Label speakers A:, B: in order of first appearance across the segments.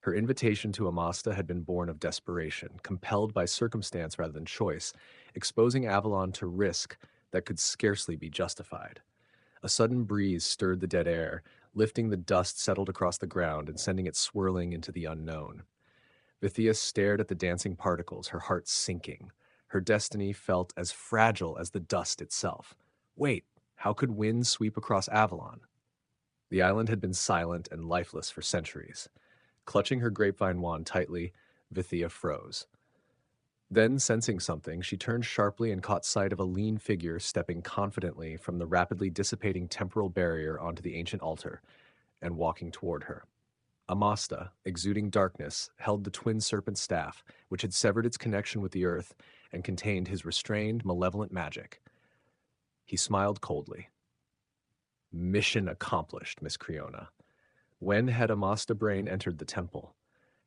A: Her invitation to Amasta had been born of desperation, compelled by circumstance rather than choice, exposing Avalon to risk that could scarcely be justified. A sudden breeze stirred the dead air, lifting the dust settled across the ground and sending it swirling into the unknown. Vithia stared at the dancing particles, her heart sinking. Her destiny felt as fragile as the dust itself. Wait, how could wind sweep across Avalon? The island had been silent and lifeless for centuries. Clutching her grapevine wand tightly, Vithia froze. Then, sensing something, she turned sharply and caught sight of a lean figure stepping confidently from the rapidly dissipating temporal barrier onto the ancient altar and walking toward her. Amasta, exuding darkness, held the twin serpent staff, which had severed its connection with the earth and contained his restrained, malevolent magic. He smiled coldly. Mission accomplished, Miss Creona. When had Amostar Brain entered the temple?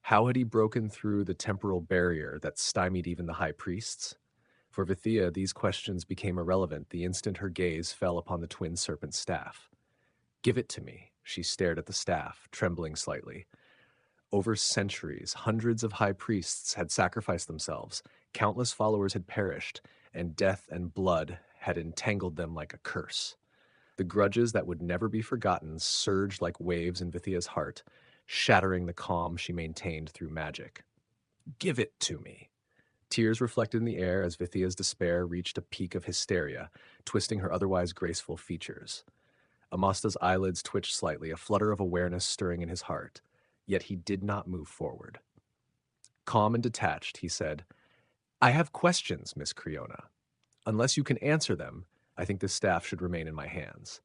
A: How had he broken through the temporal barrier that stymied even the high priests? For Vithia, these questions became irrelevant the instant her gaze fell upon the twin serpent's staff. Give it to me, she stared at the staff, trembling slightly. Over centuries, hundreds of high priests had sacrificed themselves, countless followers had perished, and death and blood had entangled them like a curse. The grudges that would never be forgotten surged like waves in Vithia's heart, shattering the calm she maintained through magic. Give it to me. Tears reflected in the air as Vithia's despair reached a peak of hysteria, twisting her otherwise graceful features. Amasta's eyelids twitched slightly, a flutter of awareness stirring in his heart, yet he did not move forward. Calm and detached, he said, I have questions, Miss Creona. Unless you can answer them, I think this staff should remain in my hands.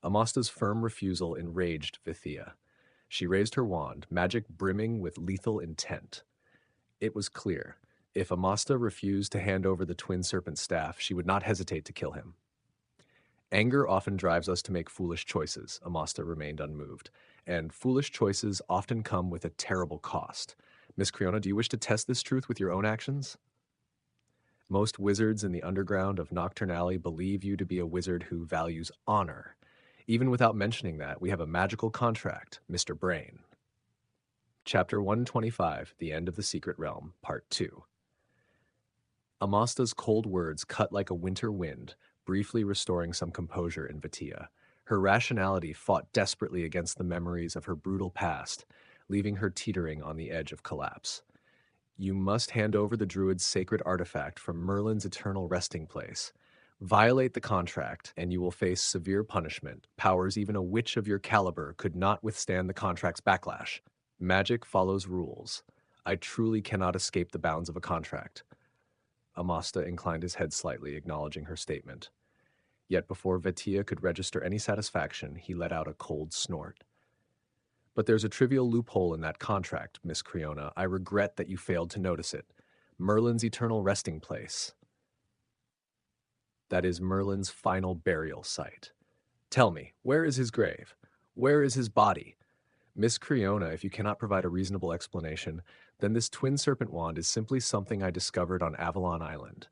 A: Amasta's firm refusal enraged Vithia. She raised her wand, magic brimming with lethal intent. It was clear. If Amasta refused to hand over the twin serpent staff, she would not hesitate to kill him. Anger often drives us to make foolish choices, Amasta remained unmoved, and foolish choices often come with a terrible cost. Miss Creona, do you wish to test this truth with your own actions? Most wizards in the underground of Nocturne Alley believe you to be a wizard who values honor. Even without mentioning that, we have a magical contract, Mr. Brain. Chapter 125, The End of the Secret Realm, Part 2. Amasta's cold words cut like a winter wind, briefly restoring some composure in Vithia. Her rationality fought desperately against the memories of her brutal past, leaving her teetering on the edge of collapse. You must hand over the druid's sacred artifact from Merlin's eternal resting place. Violate the contract, and you will face severe punishment. Powers even a witch of your caliber could not withstand the contract's backlash. Magic follows rules. I truly cannot escape the bounds of a contract. Amasta inclined his head slightly, acknowledging her statement. Yet before Vithia could register any satisfaction, he let out a cold snort. But there's a trivial loophole in that contract, Miss Creona. I regret that you failed to notice it. Merlin's eternal resting place. That is Merlin's final burial site. Tell me, where is his grave? Where is his body? Miss Creona, if you cannot provide a reasonable explanation, then this twin serpent wand is simply something I discovered on Avalon Island,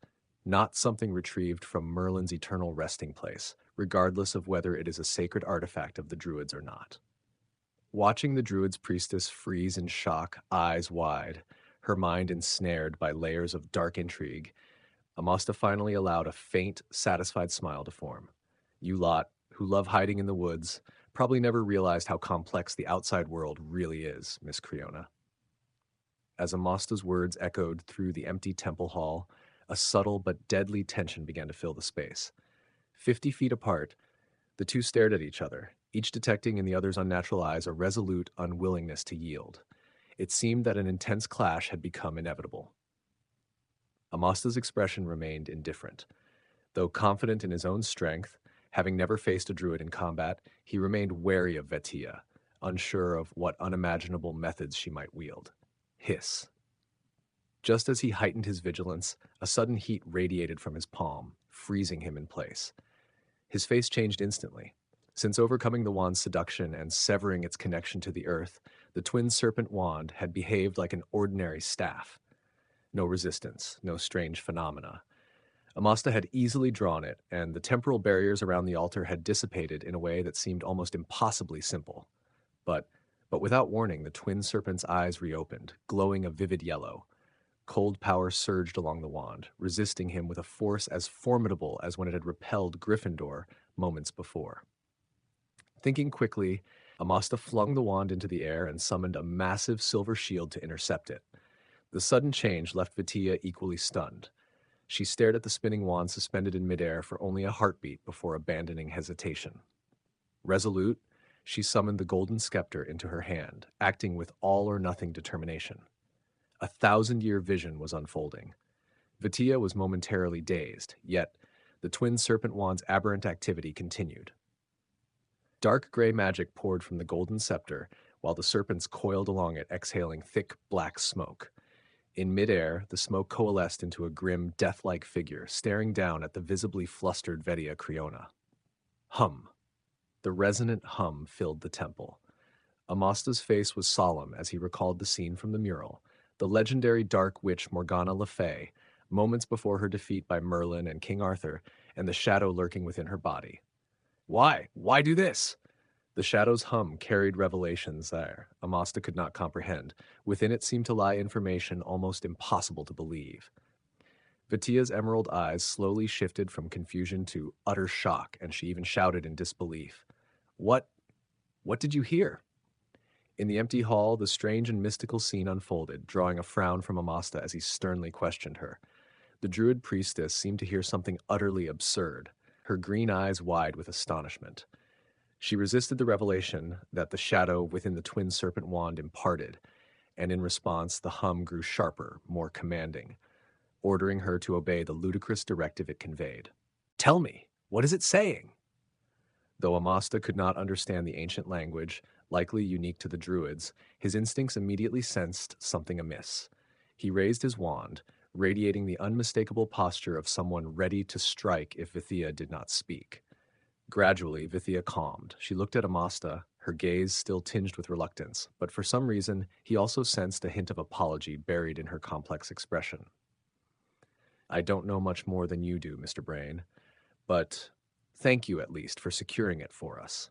A: not something retrieved from Merlin's eternal resting place, regardless of whether it is a sacred artifact of the Druids or not. Watching the Druid's priestess freeze in shock, eyes wide, her mind ensnared by layers of dark intrigue, Amasta finally allowed a faint, satisfied smile to form. You lot, who love hiding in the woods, probably never realized how complex the outside world really is, Miss Creona. As Amasta's words echoed through the empty temple hall, a subtle but deadly tension began to fill the space. 50 feet apart, the two stared at each other, each detecting in the other's unnatural eyes a resolute unwillingness to yield. It seemed that an intense clash had become inevitable. Amasta's expression remained indifferent. Though confident in his own strength, having never faced a druid in combat, he remained wary of Vithia, unsure of what unimaginable methods she might wield. Hiss. Just as he heightened his vigilance, a sudden heat radiated from his palm, freezing him in place. His face changed instantly. Since overcoming the wand's seduction and severing its connection to the earth, the twin serpent wand had behaved like an ordinary staff. No resistance, no strange phenomena. Amasta had easily drawn it, and the temporal barriers around the altar had dissipated in a way that seemed almost impossibly simple. But But without warning, the twin serpent's eyes reopened, glowing a vivid yellow. Cold power surged along the wand, resisting him with a force as formidable as when it had repelled Gryffindor moments before. Thinking quickly, Amasta flung the wand into the air and summoned a massive silver shield to intercept it. The sudden change left Vitia equally stunned. She stared at the spinning wand suspended in midair for only a heartbeat before abandoning hesitation. Resolute, she summoned the golden scepter into her hand, acting with all-or-nothing determination. 1,000-year vision was unfolding. Vitia was momentarily dazed, yet the twin serpent wand's aberrant activity continued. Dark gray magic poured from the golden scepter, while the serpents coiled along it, exhaling thick, black smoke. In midair, the smoke coalesced into a grim, death-like figure, staring down at the visibly flustered Vetia Creona. Hum. The resonant hum filled the temple. Amasta's face was solemn as he recalled the scene from the mural, the legendary dark witch Morgana Le Fay, moments before her defeat by Merlin and King Arthur, and the shadow lurking within her body. Why? Why do this? The shadow's hum carried revelations there Amasta could not comprehend. Within it seemed to lie information almost impossible to believe. Vitia's emerald eyes slowly shifted from confusion to utter shock, and she even shouted in disbelief. What did you hear? In the empty hall, the strange and mystical scene unfolded, drawing a frown from Amasta as he sternly questioned her. The druid priestess seemed to hear something utterly absurd, her green eyes wide with astonishment. She resisted the revelation that the shadow within the twin serpent wand imparted, and in response the hum grew sharper, more commanding, ordering her to obey the ludicrous directive it conveyed. Tell me, what is it saying? Though Amasta could not understand the ancient language, likely unique to the druids, his instincts immediately sensed something amiss. He raised his wand, radiating the unmistakable posture of someone ready to strike if Vitia did not speak. Gradually, Vitia calmed. She looked at Amasta, her gaze still tinged with reluctance, but for some reason, he also sensed a hint of apology buried in her complex expression. I don't know much more than you do, Mr. Brain, but thank you at least for securing it for us.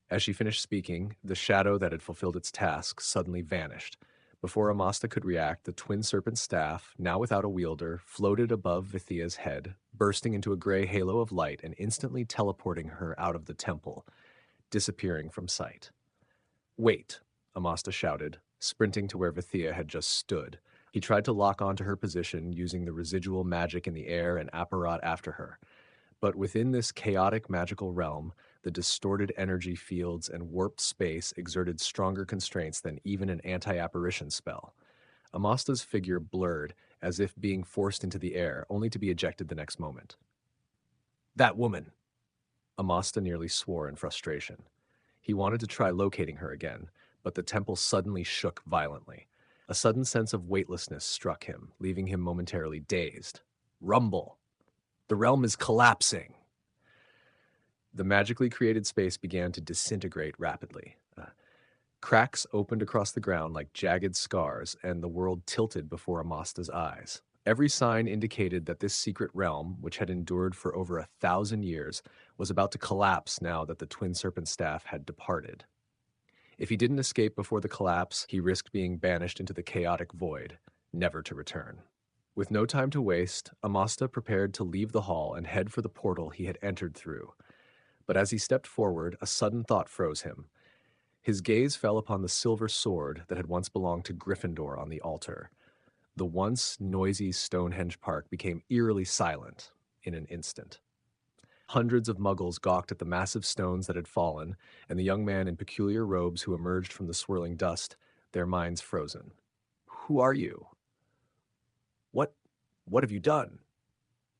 A: As she finished speaking, the shadow that had fulfilled its task suddenly vanished. Before Amasta could react, the twin serpent staff, now without a wielder, floated above Vithia's head, bursting into a gray halo of light and instantly teleporting her out of the temple, disappearing from sight. Wait, Amasta shouted, sprinting to where Vithia had just stood. He tried to lock onto her position, using the residual magic in the air and apparat after her. But within this chaotic magical realm, the distorted energy fields and warped space exerted stronger constraints than even an anti-apparition spell. Amasta's figure blurred, as if being forced into the air, only to be ejected the next moment. That woman! Amasta nearly swore in frustration. He wanted to try locating her again, but the temple suddenly shook violently. A sudden sense of weightlessness struck him, leaving him momentarily dazed. Rumble! The realm is collapsing! The magically created space began to disintegrate rapidly. Cracks opened across the ground like jagged scars, and the world tilted before Amasta's eyes. Every sign indicated that this secret realm, which had endured for over 1,000 years, was about to collapse now that the twin serpent staff had departed. If he didn't escape before the collapse, he risked being banished into the chaotic void, never to return. With no time to waste, Amasta prepared to leave the hall and head for the portal he had entered through. But as he stepped forward, a sudden thought froze him. His gaze fell upon the silver sword that had once belonged to Gryffindor on the altar. The once noisy Stonehenge Park became eerily silent in an instant. Hundreds of muggles gawked at the massive stones that had fallen, and the young man in peculiar robes who emerged from the swirling dust, their minds frozen. Who are you? What have you done?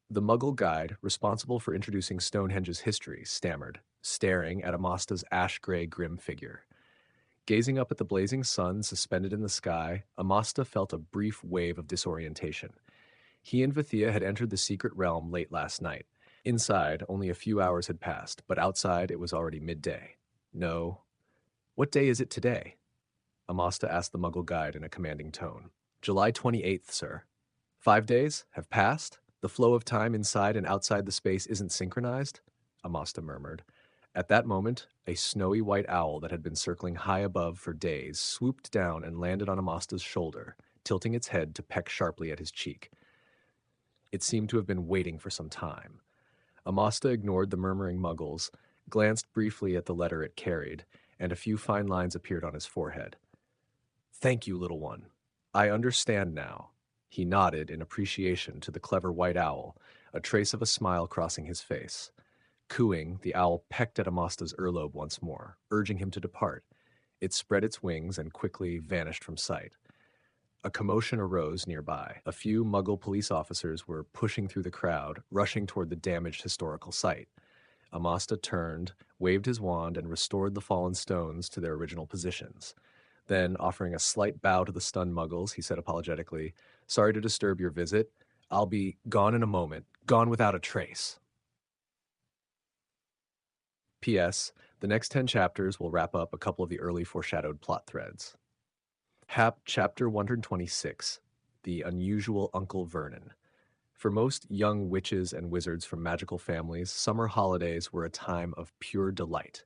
A: The Muggle guide, responsible for introducing Stonehenge's history, stammered, staring at Amasta's ash-gray grim figure. Gazing up at the blazing sun suspended in the sky, Amasta felt a brief wave of disorientation. He and Vithia had entered the secret realm late last night. Inside, only a few hours had passed, but outside it was already midday. No. What day is it today? Amasta asked the Muggle guide in a commanding tone. July 28th, sir. 5 days have passed? The flow of time inside and outside the space isn't synchronized? Amasta murmured. At that moment, a snowy white owl that had been circling high above for days swooped down and landed on Amasta's shoulder, tilting its head to peck sharply at his cheek. It seemed to have been waiting for some time. Amasta ignored the murmuring muggles, glanced briefly at the letter it carried, and a few fine lines appeared on his forehead. "Thank you, little one. I understand now." He nodded in appreciation to the clever white owl, a trace of a smile crossing his face. Cooing, the owl pecked at Amasta's earlobe once more, urging him to depart. It spread its wings and quickly vanished from sight. A commotion arose nearby. A few Muggle police officers were pushing through the crowd, rushing toward the damaged historical site. Amasta turned, waved his wand, and restored the fallen stones to their original positions. Then, offering a slight bow to the stunned Muggles, he said apologetically, "Sorry to disturb your visit. I'll be gone in a moment, gone without a trace." P.S. The next 10 chapters will wrap up a couple of the early foreshadowed plot threads. Chapter 126, The Unusual Uncle Vernon. For most young witches and wizards from magical families, summer holidays were a time of pure delight.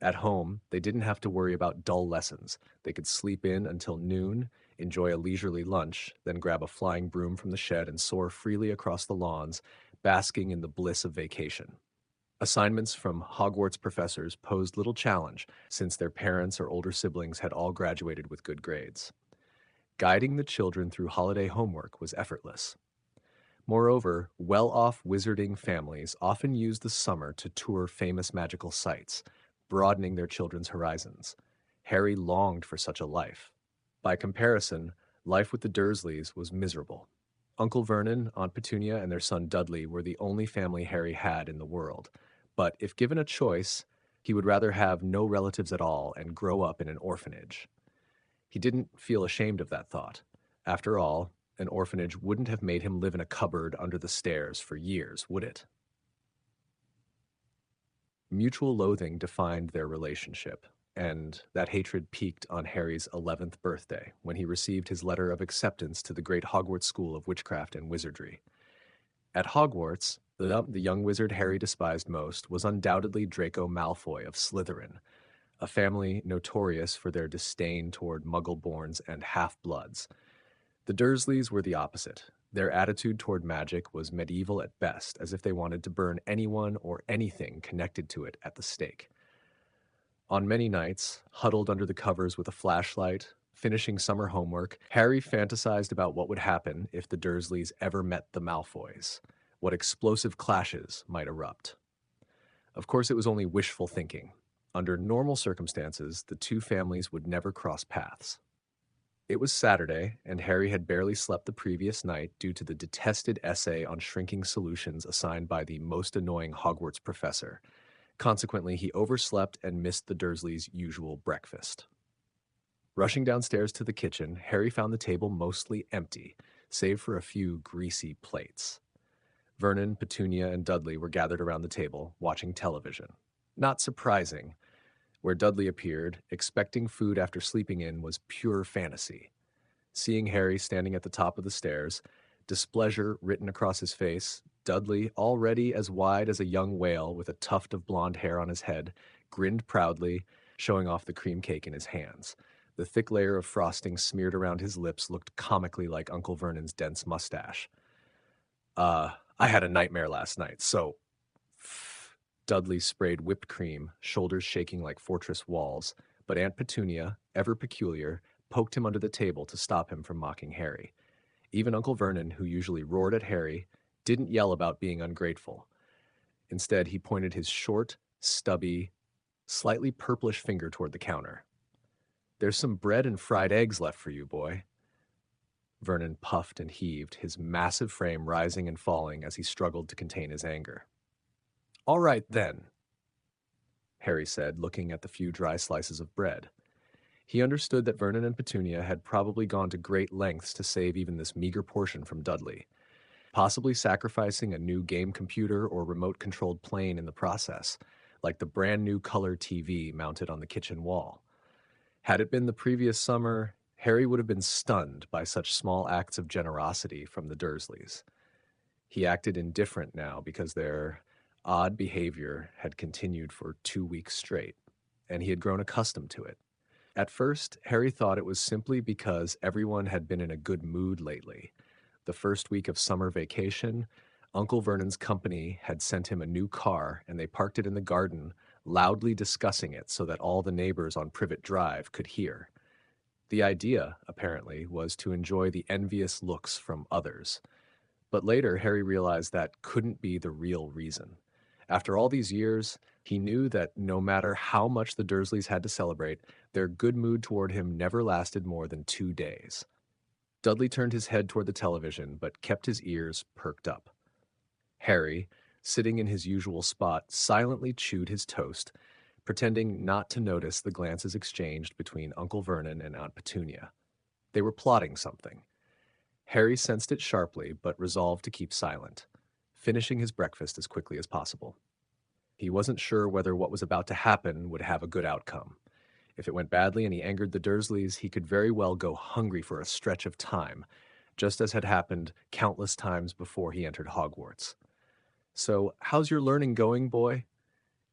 A: At home, they didn't have to worry about dull lessons. They could sleep in until noon, enjoy a leisurely lunch, then grab a flying broom from the shed and soar freely across the lawns, basking in the bliss of vacation. Assignments from Hogwarts professors posed little challenge, since their parents or older siblings had all graduated with good grades. Guiding the children through holiday homework was effortless. Moreover, well-off wizarding families often used the summer to tour famous magical sites, broadening their children's horizons. Harry longed for such a life. By comparison, life with the Dursleys was miserable. Uncle Vernon, Aunt Petunia, and their son Dudley were the only family Harry had in the world. But if given a choice, he would rather have no relatives at all and grow up in an orphanage. He didn't feel ashamed of that thought. After all, an orphanage wouldn't have made him live in a cupboard under the stairs for years, would it? Mutual loathing defined their relationship, and that hatred peaked on Harry's 11th birthday, when he received his letter of acceptance to the great Hogwarts School of Witchcraft and Wizardry. At Hogwarts, the young wizard Harry despised most was undoubtedly Draco Malfoy of Slytherin, a family notorious for their disdain toward Muggle-borns and half-bloods. The Dursleys were the opposite. Their attitude toward magic was medieval at best, as if they wanted to burn anyone or anything connected to it at the stake. On many nights, huddled under the covers with a flashlight, finishing summer homework, Harry fantasized about what would happen if the Dursleys ever met the Malfoys, what explosive clashes might erupt. Of course, it was only wishful thinking. Under normal circumstances, the two families would never cross paths. It was Saturday, and Harry had barely slept the previous night due to the detested essay on shrinking solutions assigned by the most annoying Hogwarts professor. Consequently, he overslept and missed the Dursleys' usual breakfast. Rushing downstairs to the kitchen, Harry found the table mostly empty, save for a few greasy plates. Vernon, Petunia, and Dudley were gathered around the table, watching television. Not surprising. Where Dudley appeared, expecting food after sleeping in was pure fantasy. Seeing Harry standing at the top of the stairs, displeasure written across his face, Dudley, already as wide as a young whale with a tuft of blonde hair on his head, grinned proudly, showing off the cream cake in his hands. The thick layer of frosting smeared around his lips looked comically like Uncle Vernon's dense mustache. I had a nightmare last night, so..." Dudley sprayed whipped cream, shoulders shaking like fortress walls, but Aunt Petunia, ever peculiar, poked him under the table to stop him from mocking Harry. Even Uncle Vernon, who usually roared at Harry, didn't yell about being ungrateful. Instead, he pointed his short, stubby, slightly purplish finger toward the counter. "There's some bread and fried eggs left for you, boy." Vernon puffed and heaved, his massive frame rising and falling as he struggled to contain his anger. "All right, then," Harry said, looking at the few dry slices of bread. He understood that Vernon and Petunia had probably gone to great lengths to save even this meager portion from Dudley, possibly sacrificing a new game computer or remote-controlled plane in the process, like the brand-new color TV mounted on the kitchen wall. Had it been the previous summer, Harry would have been stunned by such small acts of generosity from the Dursleys. He acted indifferent now because their Odd behavior had continued for 2 weeks straight, and he had grown accustomed to it. At first, Harry thought it was simply because everyone had been in a good mood lately. The first week of summer vacation, Uncle Vernon's company had sent him a new car, and they parked it in the garden, loudly discussing it so that all the neighbors on Privet Drive could hear. The idea, apparently, was to enjoy the envious looks from others. But later, Harry realized that couldn't be the real reason. After all these years, he knew that no matter how much the Dursleys had to celebrate, their good mood toward him never lasted more than 2 days. Dudley turned his head toward the television, but kept his ears perked up. Harry, sitting in his usual spot, silently chewed his toast, pretending not to notice the glances exchanged between Uncle Vernon and Aunt Petunia. They were plotting something. Harry sensed it sharply, but resolved to keep silent, finishing his breakfast as quickly as possible. He wasn't sure whether what was about to happen would have a good outcome. If it went badly and he angered the Dursleys, he could very well go hungry for a stretch of time, just as had happened countless times before he entered Hogwarts. "So, how's your learning going, boy?"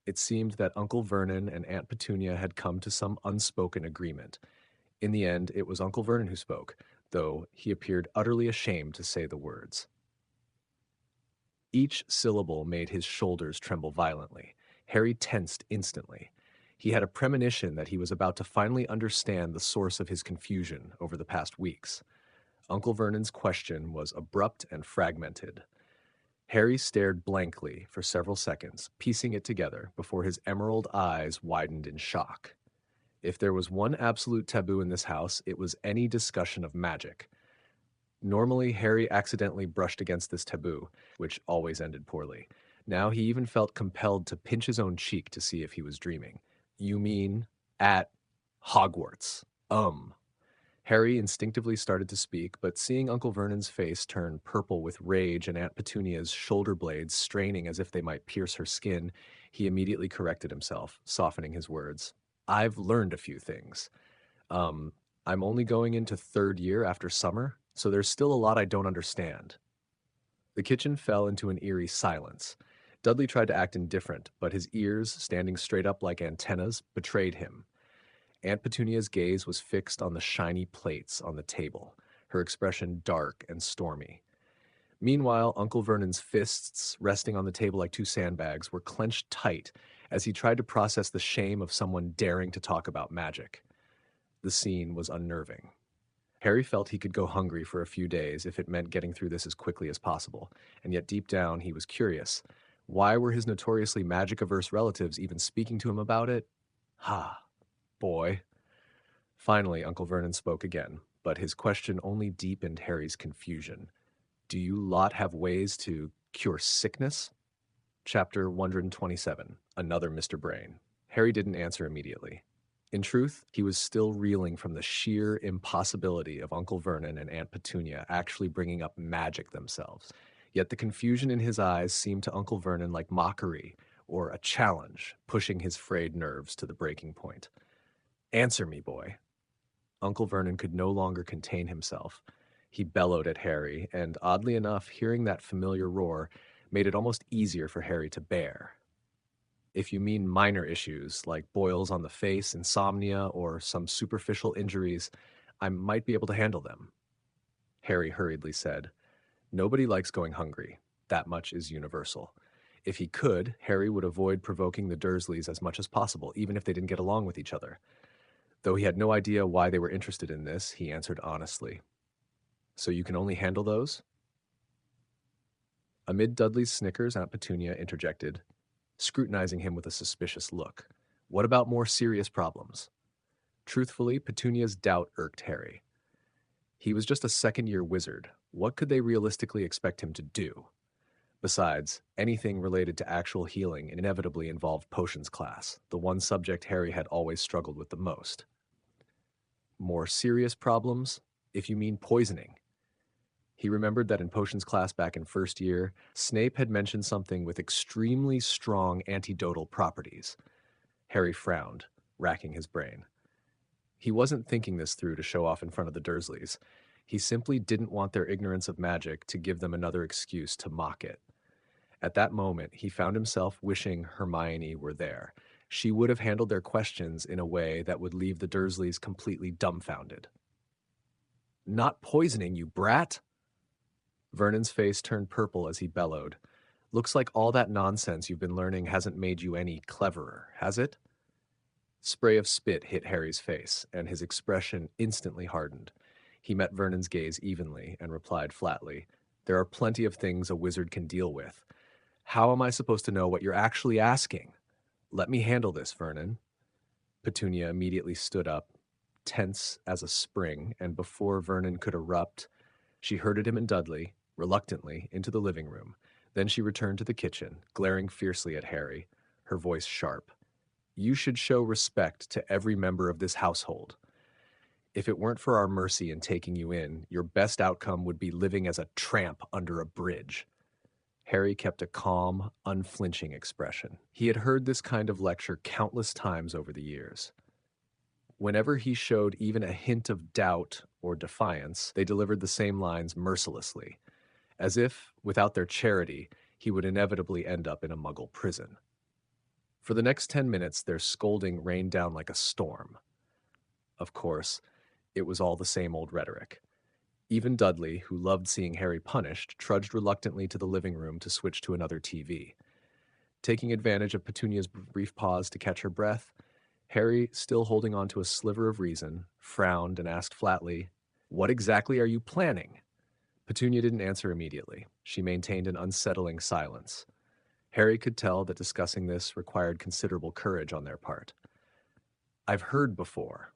A: It seemed that Uncle Vernon and Aunt Petunia had come to some unspoken agreement. In the end, it was Uncle Vernon who spoke, though he appeared utterly ashamed to say the words. Each syllable made his shoulders tremble violently. Harry tensed instantly. He had a premonition that he was about to finally understand the source of his confusion over the past weeks. Uncle Vernon's question was abrupt and fragmented. Harry stared blankly for several seconds, piecing it together, before his emerald eyes widened in shock. If there was one absolute taboo in this house, it was any discussion of magic. Normally, Harry accidentally brushed against this taboo, which always ended poorly. Now he even felt compelled to pinch his own cheek to see if he was dreaming. "You mean at Hogwarts?" Harry instinctively started to speak, but seeing Uncle Vernon's face turn purple with rage and Aunt Petunia's shoulder blades straining as if they might pierce her skin, he immediately corrected himself, softening his words. "I've learned a few things. Um, I'm only going into third year after summer, so there's still a lot I don't understand." The kitchen fell into an eerie silence. Dudley tried to act indifferent, but his ears, standing straight up like antennas, betrayed him. Aunt Petunia's gaze was fixed on the shiny plates on the table, her expression dark and stormy. Meanwhile, Uncle Vernon's fists, resting on the table like two sandbags, were clenched tight as he tried to process the shame of someone daring to talk about magic. The scene was unnerving. Harry felt he could go hungry for a few days if it meant getting through this as quickly as possible, and yet deep down he was curious. Why were his notoriously magic-averse relatives even speaking to him about it? "Ha, boy." Finally, Uncle Vernon spoke again, but his question only deepened Harry's confusion. "Do you lot have ways to cure sickness?" Chapter 127, Another Mr. Brain. Harry didn't answer immediately. In truth, he was still reeling from the sheer impossibility of Uncle Vernon and Aunt Petunia actually bringing up magic themselves. Yet the confusion in his eyes seemed to Uncle Vernon like mockery or a challenge, pushing his frayed nerves to the breaking point. "Answer me, boy." Uncle Vernon could no longer contain himself. He bellowed at Harry, and oddly enough, hearing that familiar roar made it almost easier for Harry to bear. "If you mean minor issues, like boils on the face, insomnia, or some superficial injuries, I might be able to handle them," Harry hurriedly said. Nobody likes going hungry. That much is universal. If he could, Harry would avoid provoking the Dursleys as much as possible, even if they didn't get along with each other. Though he had no idea why they were interested in this, he answered honestly. "So you can only handle those?" Amid Dudley's snickers, Aunt Petunia interjected, scrutinizing him with a suspicious look. "What about more serious problems?" Truthfully, Petunia's doubt irked Harry. He was just a second-year wizard. What could they realistically expect him to do? Besides, anything related to actual healing inevitably involved potions class, the one subject Harry had always struggled with the most. More serious problems? If you mean poisoning. He remembered that in potions class back in first year, Snape had mentioned something with extremely strong antidotal properties. Harry frowned, racking his brain. He wasn't thinking this through to show off in front of the Dursleys. He simply didn't want their ignorance of magic to give them another excuse to mock it. At that moment, he found himself wishing Hermione were there. She would have handled their questions in a way that would leave the Dursleys completely dumbfounded. "Not poisoning, you brat!" Vernon's face turned purple as he bellowed. "Looks like all that nonsense you've been learning hasn't made you any cleverer, has it?" Spray of spit hit Harry's face, and his expression instantly hardened. He met Vernon's gaze evenly and replied flatly, "There are plenty of things a wizard can deal with. How am I supposed to know what you're actually asking? Let me handle this, Vernon." Petunia immediately stood up, tense as a spring, and before Vernon could erupt, she herded him and Dudley, reluctantly, into the living room. Then she returned to the kitchen, glaring fiercely at Harry, her voice sharp. "You should show respect to every member of this household. If it weren't for our mercy in taking you in, your best outcome would be living as a tramp under a bridge." Harry kept a calm, unflinching expression. He had heard this kind of lecture countless times over the years. Whenever he showed even a hint of doubt or defiance, they delivered the same lines mercilessly, as if, without their charity, he would inevitably end up in a Muggle prison. For the next 10 minutes, their scolding rained down like a storm. Of course, it was all the same old rhetoric. Even Dudley, who loved seeing Harry punished, trudged reluctantly to the living room to switch to another TV. Taking advantage of Petunia's brief pause to catch her breath, Harry, still holding on to a sliver of reason, frowned and asked flatly, "What exactly are you planning?" Petunia didn't answer immediately. She maintained an unsettling silence. Harry could tell that discussing this required considerable courage on their part. "I've heard before."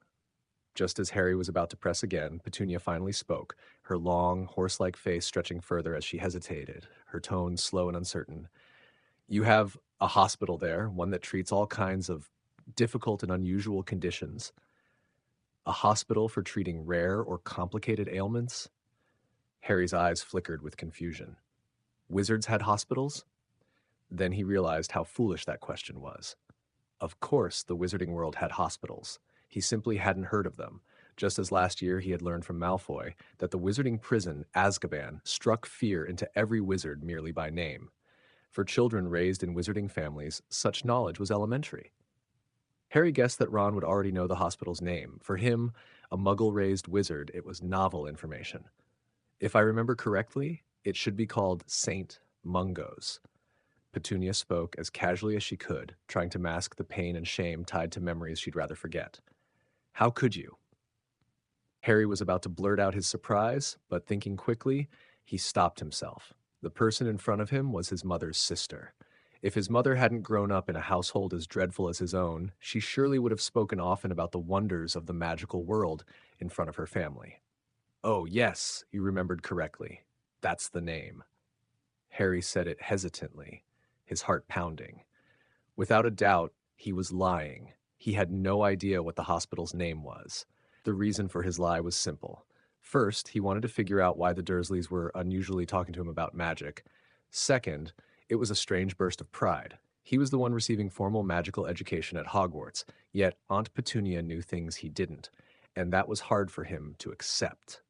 A: Just as Harry was about to press again, Petunia finally spoke, her long, horse-like face stretching further as she hesitated, her tone slow and uncertain. "You have a hospital there, one that treats all kinds of difficult and unusual conditions. A hospital for treating rare or complicated ailments?" Harry's eyes flickered with confusion. Wizards had hospitals? Then he realized how foolish that question was. Of course, the wizarding world had hospitals. He simply hadn't heard of them, just as last year he had learned from Malfoy that the wizarding prison, Azkaban, struck fear into every wizard merely by name. For children raised in wizarding families, such knowledge was elementary. Harry guessed that Ron would already know the hospital's name. For him, a Muggle-raised wizard, it was novel information. "If I remember correctly, it should be called St. Mungo's." Petunia spoke as casually as she could, trying to mask the pain and shame tied to memories she'd rather forget. "How could you?" Harry was about to blurt out his surprise, but thinking quickly, he stopped himself. The person in front of him was his mother's sister. If his mother hadn't grown up in a household as dreadful as his own, she surely would have spoken often about the wonders of the magical world in front of her family. "Oh, yes, you remembered correctly. That's the name." Harry said it hesitantly, his heart pounding. Without a doubt, he was lying. He had no idea what the hospital's name was. The reason for his lie was simple. First, he wanted to figure out why the Dursleys were unusually talking to him about magic. Second, it was a strange burst of pride. He was the one receiving formal magical education at Hogwarts, yet Aunt Petunia knew things he didn't, and that was hard for him to accept.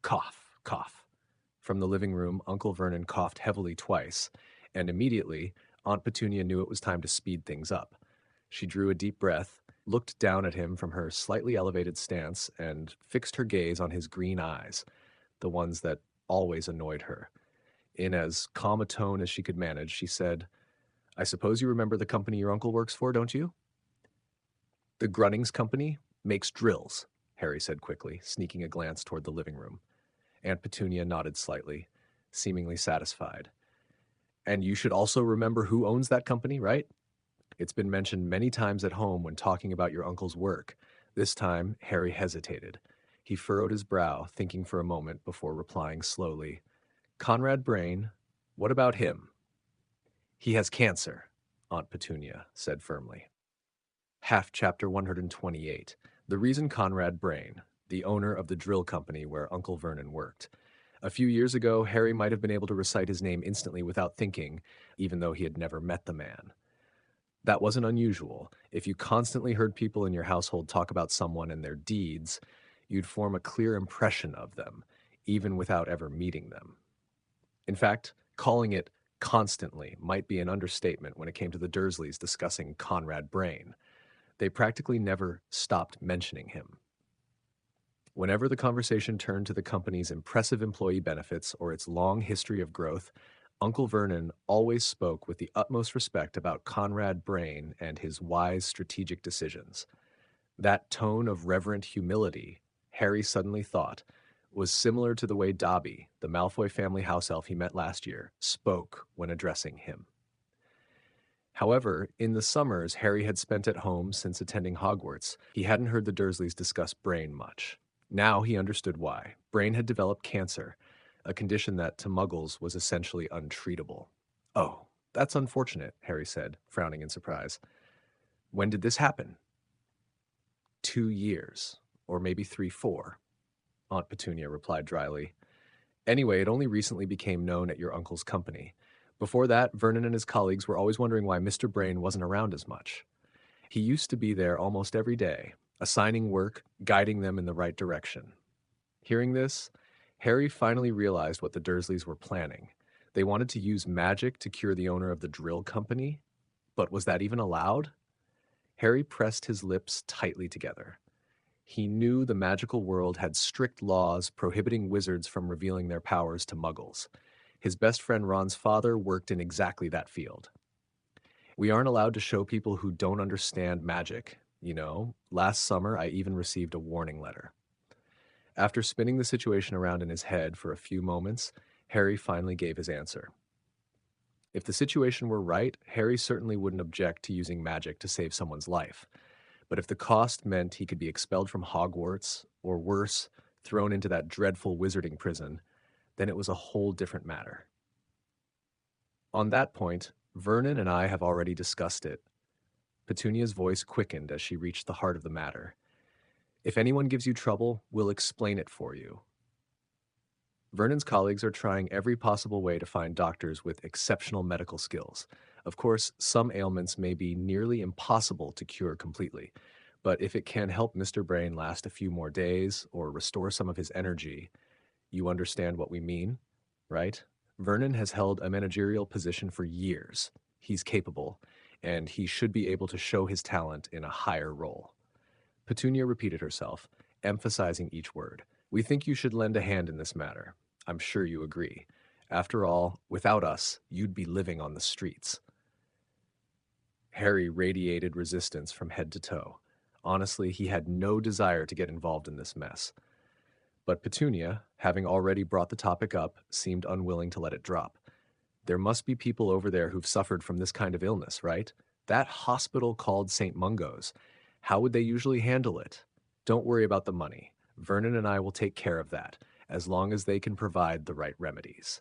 A: Cough, cough. From the living room, Uncle Vernon coughed heavily twice, and immediately, Aunt Petunia knew it was time to speed things up. She drew a deep breath, looked down at him from her slightly elevated stance, and fixed her gaze on his green eyes, the ones that always annoyed her. In as calm a tone as she could manage, she said, "I suppose you remember the company your uncle works for, don't you?" "The Grunnings Company makes drills," Harry said quickly, sneaking a glance toward the living room. Aunt Petunia nodded slightly, seemingly satisfied. "And you should also remember who owns that company, right? It's been mentioned many times at home when talking about your uncle's work." This time, Harry hesitated. He furrowed his brow, thinking for a moment before replying slowly, "Conrad Brain, what about him?" "He has cancer," Aunt Petunia said firmly. Half chapter 128. The reason Conrad Brain, the owner of the drill company where Uncle Vernon worked. A few years ago, Harry might have been able to recite his name instantly without thinking, even though he had never met the man. That wasn't unusual. If you constantly heard people in your household talk about someone and their deeds, you'd form a clear impression of them, even without ever meeting them. In fact, calling it Constantly might be an understatement when it came to the Dursleys discussing Conrad Brain. They practically never stopped mentioning him. Whenever the conversation turned to the company's impressive employee benefits or its long history of growth, Uncle Vernon always spoke with the utmost respect about Conrad Brain and his wise strategic decisions. That tone of reverent humility, Harry suddenly thought, was similar to the way Dobby, the Malfoy family house elf he met last year, spoke when addressing him. However, in the summers Harry had spent at home since attending Hogwarts, he hadn't heard the Dursleys discuss Brain much. Now he understood why. Brain had developed cancer, a condition that to Muggles was essentially untreatable. Oh, that's unfortunate, Harry said, frowning in surprise. When did this happen? 2 years, or maybe 3, 4, Aunt Petunia replied dryly. Anyway, it only recently became known at your uncle's company. Before that, Vernon and his colleagues were always wondering why Mr. Brain wasn't around as much. He used to be there almost every day, assigning work, guiding them in the right direction. Hearing this, Harry finally realized what the Dursleys were planning. They wanted to use magic to cure the owner of the drill company, but was that even allowed? Harry pressed his lips tightly together. He knew the magical world had strict laws prohibiting wizards from revealing their powers to Muggles. His best friend Ron's father worked in exactly that field. We aren't allowed to show people who don't understand magic. You know, last summer I even received a warning letter. After spinning the situation around in his head for a few moments, Harry finally gave his answer. If the situation were right, Harry certainly wouldn't object to using magic to save someone's life. But if the cost meant he could be expelled from Hogwarts, or worse, thrown into that dreadful wizarding prison, then it was a whole different matter. On that point, Vernon and I have already discussed it. Petunia's voice quickened as she reached the heart of the matter. If anyone gives you trouble, we'll explain it for you. Vernon's colleagues are trying every possible way to find doctors with exceptional medical skills. Of course, some ailments may be nearly impossible to cure completely, but if it can help Mr. Brain last a few more days or restore some of his energy, you understand what we mean, right? Vernon has held a managerial position for years. He's capable, and he should be able to show his talent in a higher role. Petunia repeated herself, emphasizing each word. We think you should lend a hand in this matter. I'm sure you agree. After all, without us, you'd be living on the streets. Harry radiated resistance from head to toe. Honestly, he had no desire to get involved in this mess. But Petunia, having already brought the topic up, seemed unwilling to let it drop. There must be people over there who've suffered from this kind of illness, right? That hospital called St. Mungo's. How would they usually handle it? Don't worry about the money. Vernon and I will take care of that, as long as they can provide the right remedies.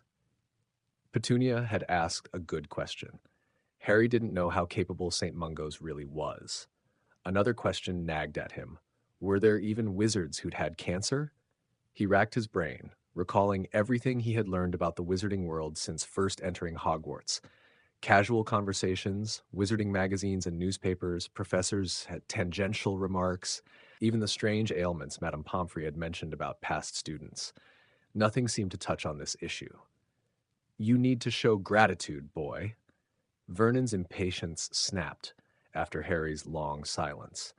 A: Petunia had asked a good question. Harry didn't know how capable St. Mungo's really was. Another question nagged at him. Were there even wizards who'd had cancer? He racked his brain, recalling everything he had learned about the wizarding world since first entering Hogwarts. Casual conversations, wizarding magazines and newspapers, professors had tangential remarks, even the strange ailments Madame Pomfrey had mentioned about past students. Nothing seemed to touch on this issue. You need to show gratitude, boy. Vernon's impatience snapped after Harry's long silence.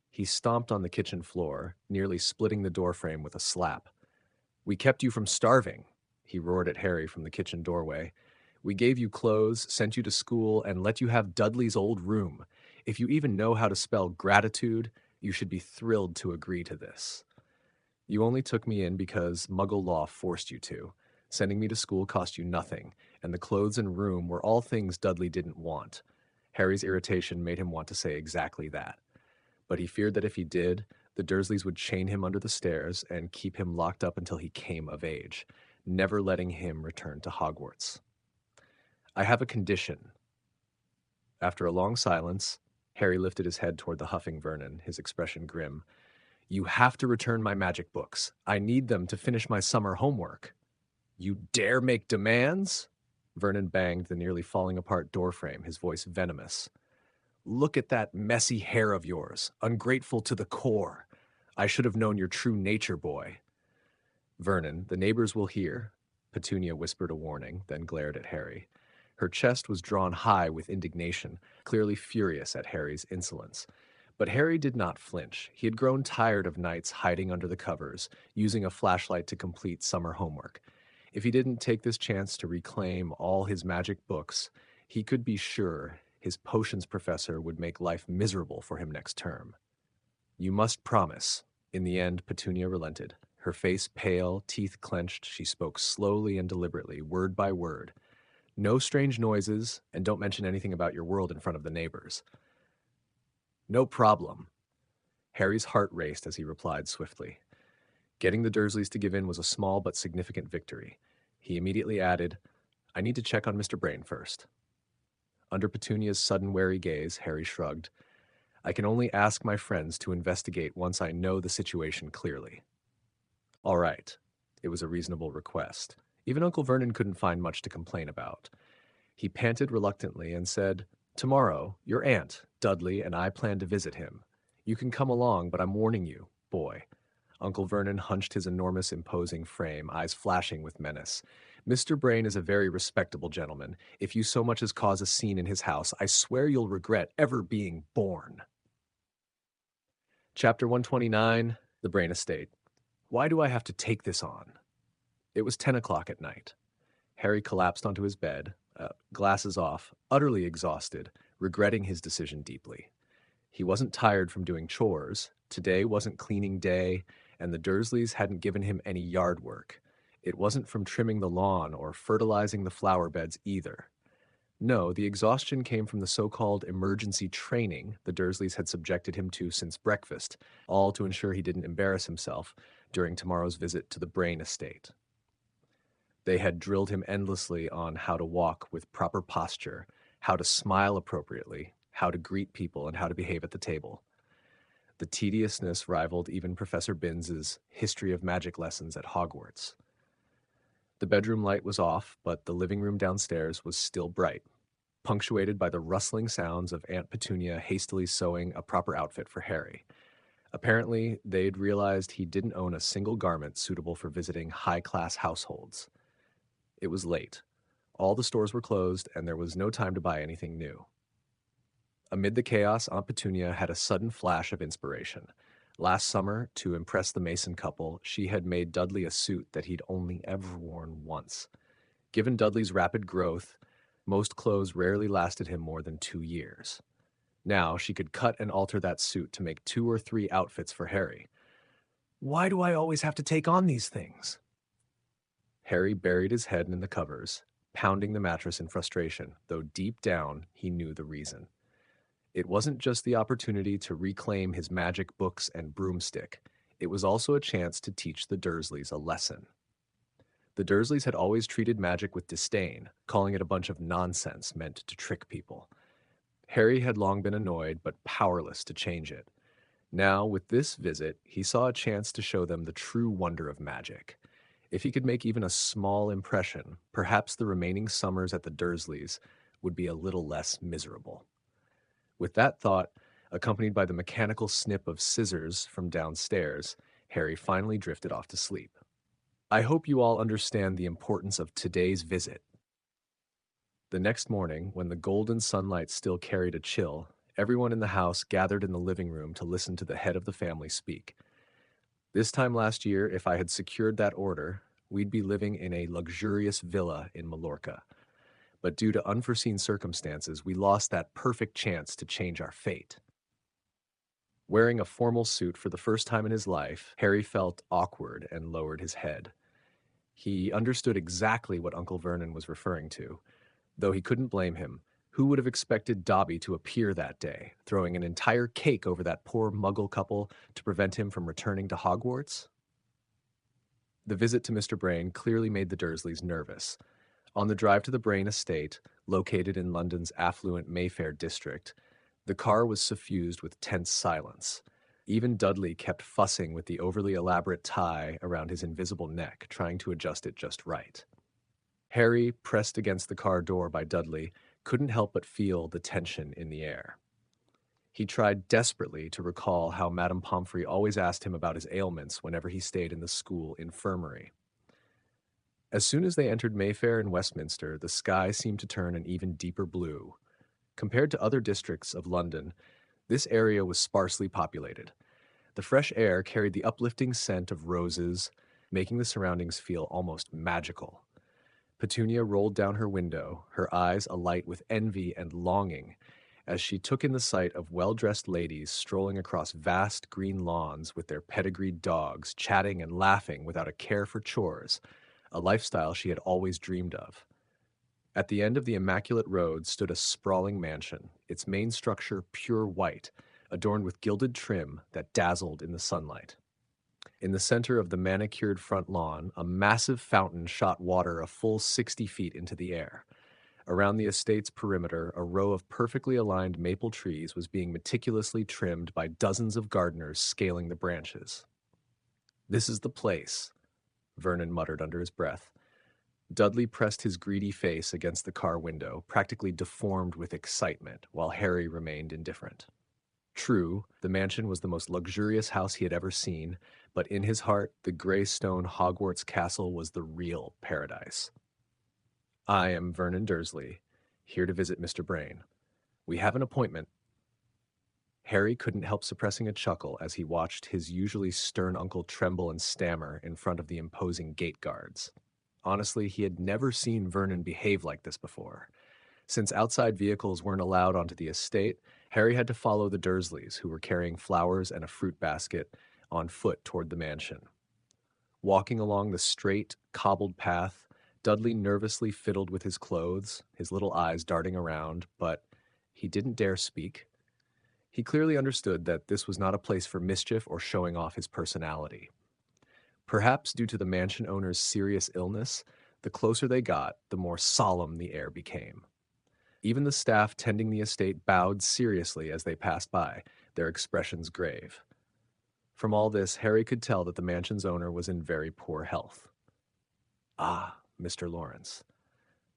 A: He stomped on the kitchen floor, nearly splitting the doorframe with a slap. We kept you from starving, he roared at Harry from the kitchen doorway. We gave you clothes, sent you to school, and let you have Dudley's old room. If you even know how to spell gratitude, you should be thrilled to agree to this. You only took me in because Muggle law forced you to. Sending me to school cost you nothing, and the clothes and room were all things Dudley didn't want. Harry's irritation made him want to say exactly that. But he feared that if he did, the Dursleys would chain him under the stairs and keep him locked up until he came of age, never letting him return to Hogwarts. I have a condition. After a long silence, Harry lifted his head toward the huffing Vernon, his expression grim. You have to return my magic books. I need them to finish my summer homework. You dare make demands? Vernon banged the nearly falling apart doorframe, his voice venomous. Look at that messy hair of yours, ungrateful to the core. I should have known your true nature, boy. Vernon, the neighbors will hear, Petunia whispered a warning, then glared at Harry. Her chest was drawn high with indignation, clearly furious at Harry's insolence. But Harry did not flinch. He had grown tired of nights hiding under the covers, using a flashlight to complete summer homework. If he didn't take this chance to reclaim all his magic books, he could be sure his potions professor would make life miserable for him next term. You must promise. In the end, Petunia relented. Her face pale, teeth clenched, she spoke slowly and deliberately, word by word. No strange noises, and don't mention anything about your world in front of the neighbors. No problem. Harry's heart raced as he replied swiftly. Getting the Dursleys to give in was a small but significant victory. He immediately added, I need to check on Mr. Brain first. Under Petunia's sudden wary gaze, Harry shrugged. I can only ask my friends to investigate once I know the situation clearly. All right. It was a reasonable request. Even Uncle Vernon couldn't find much to complain about. He panted reluctantly and said, Tomorrow, your aunt, Dudley, and I plan to visit him. You can come along, but I'm warning you, boy. Uncle Vernon hunched his enormous, imposing frame, eyes flashing with menace. Mr. Brain is a very respectable gentleman. If you so much as cause a scene in his house, I swear you'll regret ever being born. Chapter 129, The Brain Estate. Why do I have to take this on? It was 10 o'clock at night. Harry collapsed onto his bed, glasses off, utterly exhausted, regretting his decision deeply. He wasn't tired from doing chores. Today wasn't cleaning day, and the Dursleys hadn't given him any yard work. It wasn't from trimming the lawn or fertilizing the flower beds either. No, the exhaustion came from the so-called emergency training the Dursleys had subjected him to since breakfast, all to ensure he didn't embarrass himself during tomorrow's visit to the Brain Estate. They had drilled him endlessly on how to walk with proper posture, how to smile appropriately, how to greet people, and how to behave at the table. The tediousness rivaled even Professor Binns's History of Magic lessons at Hogwarts. The bedroom light was off, but the living room downstairs was still bright, punctuated by the rustling sounds of Aunt Petunia hastily sewing a proper outfit for Harry. Apparently, they'd realized he didn't own a single garment suitable for visiting high-class households. It was late. All the stores were closed, and there was no time to buy anything new. Amid the chaos, Aunt Petunia had a sudden flash of inspiration. Last summer, to impress the Mason couple, she had made Dudley a suit that he'd only ever worn once. Given Dudley's rapid growth, most clothes rarely lasted him more than 2 years. Now she could cut and alter that suit to make 2 or 3 outfits for Harry. Why do I always have to take on these things? Harry buried his head in the covers, pounding the mattress in frustration, though deep down he knew the reason. It wasn't just the opportunity to reclaim his magic books and broomstick. It was also a chance to teach the Dursleys a lesson. The Dursleys had always treated magic with disdain, calling it a bunch of nonsense meant to trick people. Harry had long been annoyed but powerless to change it. Now, with this visit, he saw a chance to show them the true wonder of magic. If he could make even a small impression, perhaps the remaining summers at the Dursleys would be a little less miserable. With that thought, accompanied by the mechanical snip of scissors from downstairs, Harry finally drifted off to sleep. I hope you all understand the importance of today's visit. The next morning, when the golden sunlight still carried a chill, everyone in the house gathered in the living room to listen to the head of the family speak. This time last year, if I had secured that order, we'd be living in a luxurious villa in Mallorca. But due to unforeseen circumstances, we lost that perfect chance to change our fate. Wearing a formal suit for the first time in his life, Harry felt awkward and lowered his head. He understood exactly what Uncle Vernon was referring to. Though he couldn't blame him, who would have expected Dobby to appear that day, throwing an entire cake over that poor Muggle couple to prevent him from returning to Hogwarts? The visit to Mr. Brain clearly made the Dursleys nervous. On the drive to the Brain estate, located in London's affluent Mayfair district, the car was suffused with tense silence. Even Dudley kept fussing with the overly elaborate tie around his invisible neck, trying to adjust it just right. Harry, pressed against the car door by Dudley, couldn't help but feel the tension in the air. He tried desperately to recall how Madame Pomfrey always asked him about his ailments whenever he stayed in the school infirmary. As soon as they entered Mayfair and Westminster, the sky seemed to turn an even deeper blue. Compared to other districts of London, this area was sparsely populated. The fresh air carried the uplifting scent of roses, making the surroundings feel almost magical. Petunia rolled down her window, her eyes alight with envy and longing, as she took in the sight of well-dressed ladies strolling across vast green lawns with their pedigreed dogs, chatting and laughing without a care for chores, a lifestyle she had always dreamed of. At the end of the immaculate road stood a sprawling mansion, its main structure pure white, adorned with gilded trim that dazzled in the sunlight. In the center of the manicured front lawn, a massive fountain shot water a full 60 feet into the air. Around the estate's perimeter, a row of perfectly aligned maple trees was being meticulously trimmed by dozens of gardeners scaling the branches. "This is the place," Vernon muttered under his breath. Dudley pressed his greedy face against the car window, practically deformed with excitement, while Harry remained indifferent. True, the mansion was the most luxurious house he had ever seen, but in his heart, the gray stone Hogwarts castle was the real paradise. "I am Vernon Dursley, here to visit Mr. Brain. We have an appointment." Harry couldn't help suppressing a chuckle as he watched his usually stern uncle tremble and stammer in front of the imposing gate guards. Honestly, he had never seen Vernon behave like this before. Since outside vehicles weren't allowed onto the estate, Harry had to follow the Dursleys, who were carrying flowers and a fruit basket, on foot toward the mansion. Walking along the straight, cobbled path, Dudley nervously fiddled with his clothes, his little eyes darting around, but he didn't dare speak. He clearly understood that this was not a place for mischief or showing off his personality. Perhaps due to the mansion owner's serious illness, the closer they got, the more solemn the air became. Even the staff tending the estate bowed seriously as they passed by, their expressions grave. From all this, Harry could tell that the mansion's owner was in very poor health. "Ah, Mr. Lawrence."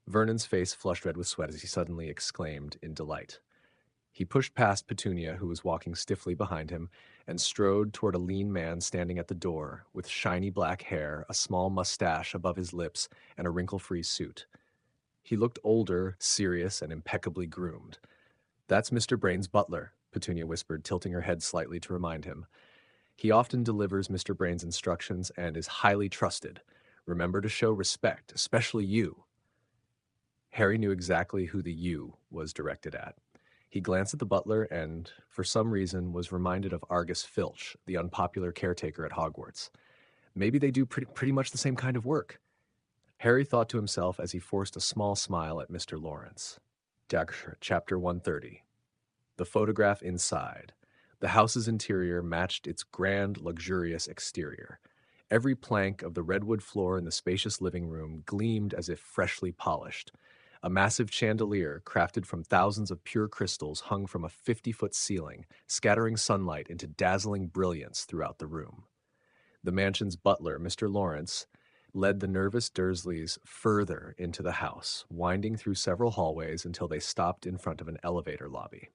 A: Vernon's face flushed red with sweat as he suddenly exclaimed in delight. He pushed past Petunia, who was walking stiffly behind him, and strode toward a lean man standing at the door, with shiny black hair, a small mustache above his lips, and a wrinkle-free suit. He looked older, serious, and impeccably groomed. "That's Mr. Brain's butler," Petunia whispered, tilting her head slightly to remind him. "He often delivers Mr. Brain's instructions and is highly trusted. Remember to show respect, especially you." Harry knew exactly who the "you" was directed at. He glanced at the butler and, for some reason, was reminded of Argus Filch, the unpopular caretaker at Hogwarts. Maybe they do pretty much the same kind of work. Harry thought to himself as he forced a small smile at Mr. Lawrence. Chapter 130. The photograph inside. The house's interior matched its grand, luxurious exterior. Every plank of the redwood floor in the spacious living room gleamed as if freshly polished. A massive chandelier, crafted from thousands of pure crystals, hung from a 50-foot ceiling, scattering sunlight into dazzling brilliance throughout the room. The mansion's butler, Mr. Lawrence, led the nervous Dursleys further into the house, winding through several hallways until they stopped in front of an elevator lobby.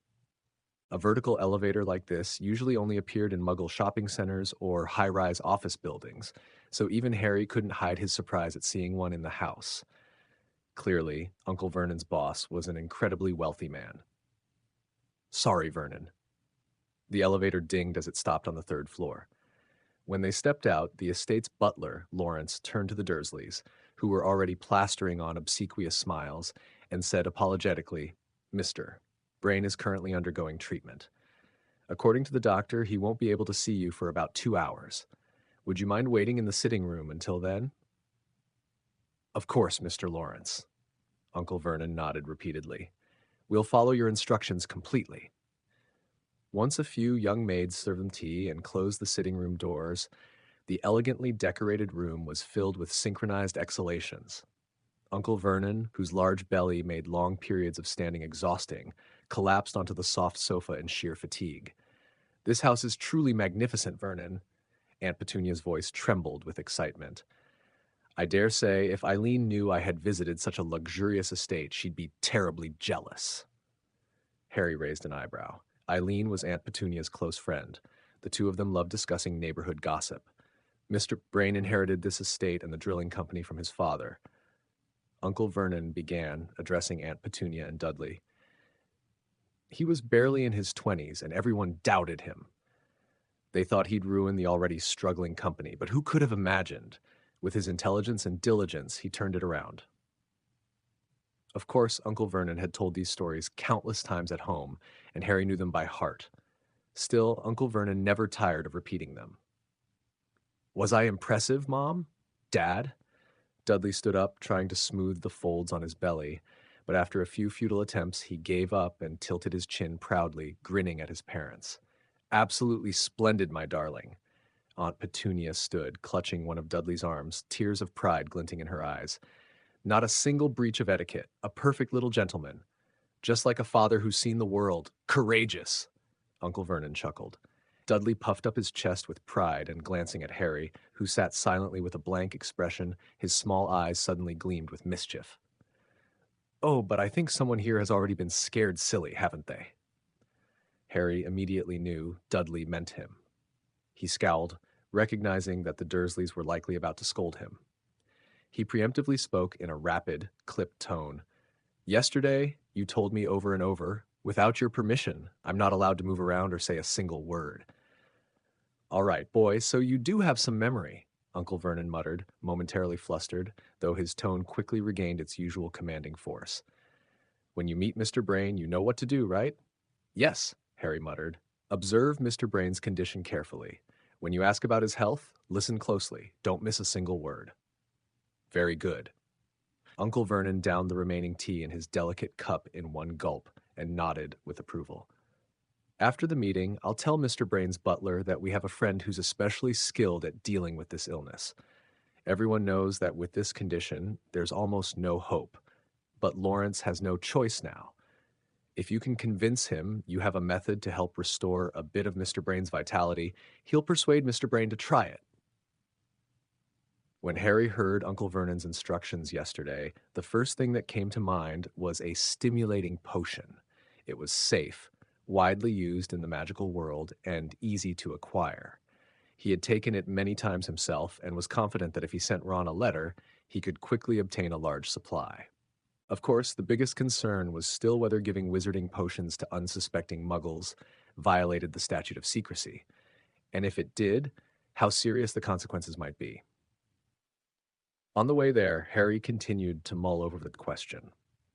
A: A vertical elevator like this usually only appeared in Muggle shopping centers or high-rise office buildings, so even Harry couldn't hide his surprise at seeing one in the house. Clearly, Uncle Vernon's boss was an incredibly wealthy man. "Sorry, Vernon." The elevator dinged as it stopped on the third floor. When they stepped out, the estate's butler, Lawrence, turned to the Dursleys, who were already plastering on obsequious smiles, and said apologetically, "Mr. Brain is currently undergoing treatment. According to the doctor, he won't be able to see you for about 2 hours. Would you mind waiting in the sitting room until then?" "Of course, Mr. Lawrence." Uncle Vernon nodded repeatedly. "We'll follow your instructions completely." Once a few young maids served them tea and closed the sitting room doors, the elegantly decorated room was filled with synchronized exhalations. Uncle Vernon, whose large belly made long periods of standing exhausting, collapsed onto the soft sofa in sheer fatigue. "This house is truly magnificent, Vernon." Aunt Petunia's voice trembled with excitement. "I dare say if Eileen knew I had visited such a luxurious estate, she'd be terribly jealous." Harry raised an eyebrow. Eileen was Aunt Petunia's close friend. The two of them loved discussing neighborhood gossip. Mr. Brain inherited this estate and the drilling company from his father. Uncle Vernon began, addressing Aunt Petunia and Dudley. He was barely in his 20s, and everyone doubted him. They thought he'd ruin the already struggling company, but who could have imagined? With his intelligence and diligence, he turned it around. Of course, Uncle Vernon had told these stories countless times at home, and Harry knew them by heart. Still, Uncle Vernon never tired of repeating them. Was I impressive, Mom? Dad? Dudley stood up, trying to smooth the folds on his belly, but after a few futile attempts, he gave up and tilted his chin proudly, grinning at his parents. Absolutely splendid, my darling. Aunt Petunia stood, clutching one of Dudley's arms, tears of pride glinting in her eyes. Not a single breach of etiquette, a perfect little gentleman. Just like a father who's seen the world. Courageous! Uncle Vernon chuckled. Dudley puffed up his chest with pride and glancing at Harry, who sat silently with a blank expression, his small eyes suddenly gleamed with mischief. Oh, but I think someone here has already been scared silly, haven't they? Harry immediately knew Dudley meant him. He scowled, recognizing that the Dursleys were likely about to scold him. He preemptively spoke in a rapid, clipped tone. Yesterday, you told me over and over, without your permission, I'm not allowed to move around or say a single word. All right, boys, so you do have some memory, Uncle Vernon muttered, momentarily flustered, though his tone quickly regained its usual commanding force. When you meet Mr. Brain, you know what to do, right? Yes, Harry muttered. Observe Mr. Brain's condition carefully. When you ask about his health, listen closely. Don't miss a single word. Very good. Uncle Vernon downed the remaining tea in his delicate cup in one gulp and nodded with approval. After the meeting, I'll tell Mr. Brain's butler that we have a friend who's especially skilled at dealing with this illness. Everyone knows that with this condition, there's almost no hope. But Lawrence has no choice now. If you can convince him you have a method to help restore a bit of Mr. Brain's vitality, he'll persuade Mr. Brain to try it. When Harry heard Uncle Vernon's instructions yesterday, the first thing that came to mind was a stimulating potion. It was safe, widely used in the magical world, and easy to acquire. He had taken it many times himself and was confident that if he sent Ron a letter, he could quickly obtain a large supply. Of course, the biggest concern was still whether giving wizarding potions to unsuspecting muggles violated the statute of secrecy, and if it did, how serious the consequences might be. On the way there, Harry continued to mull over the question.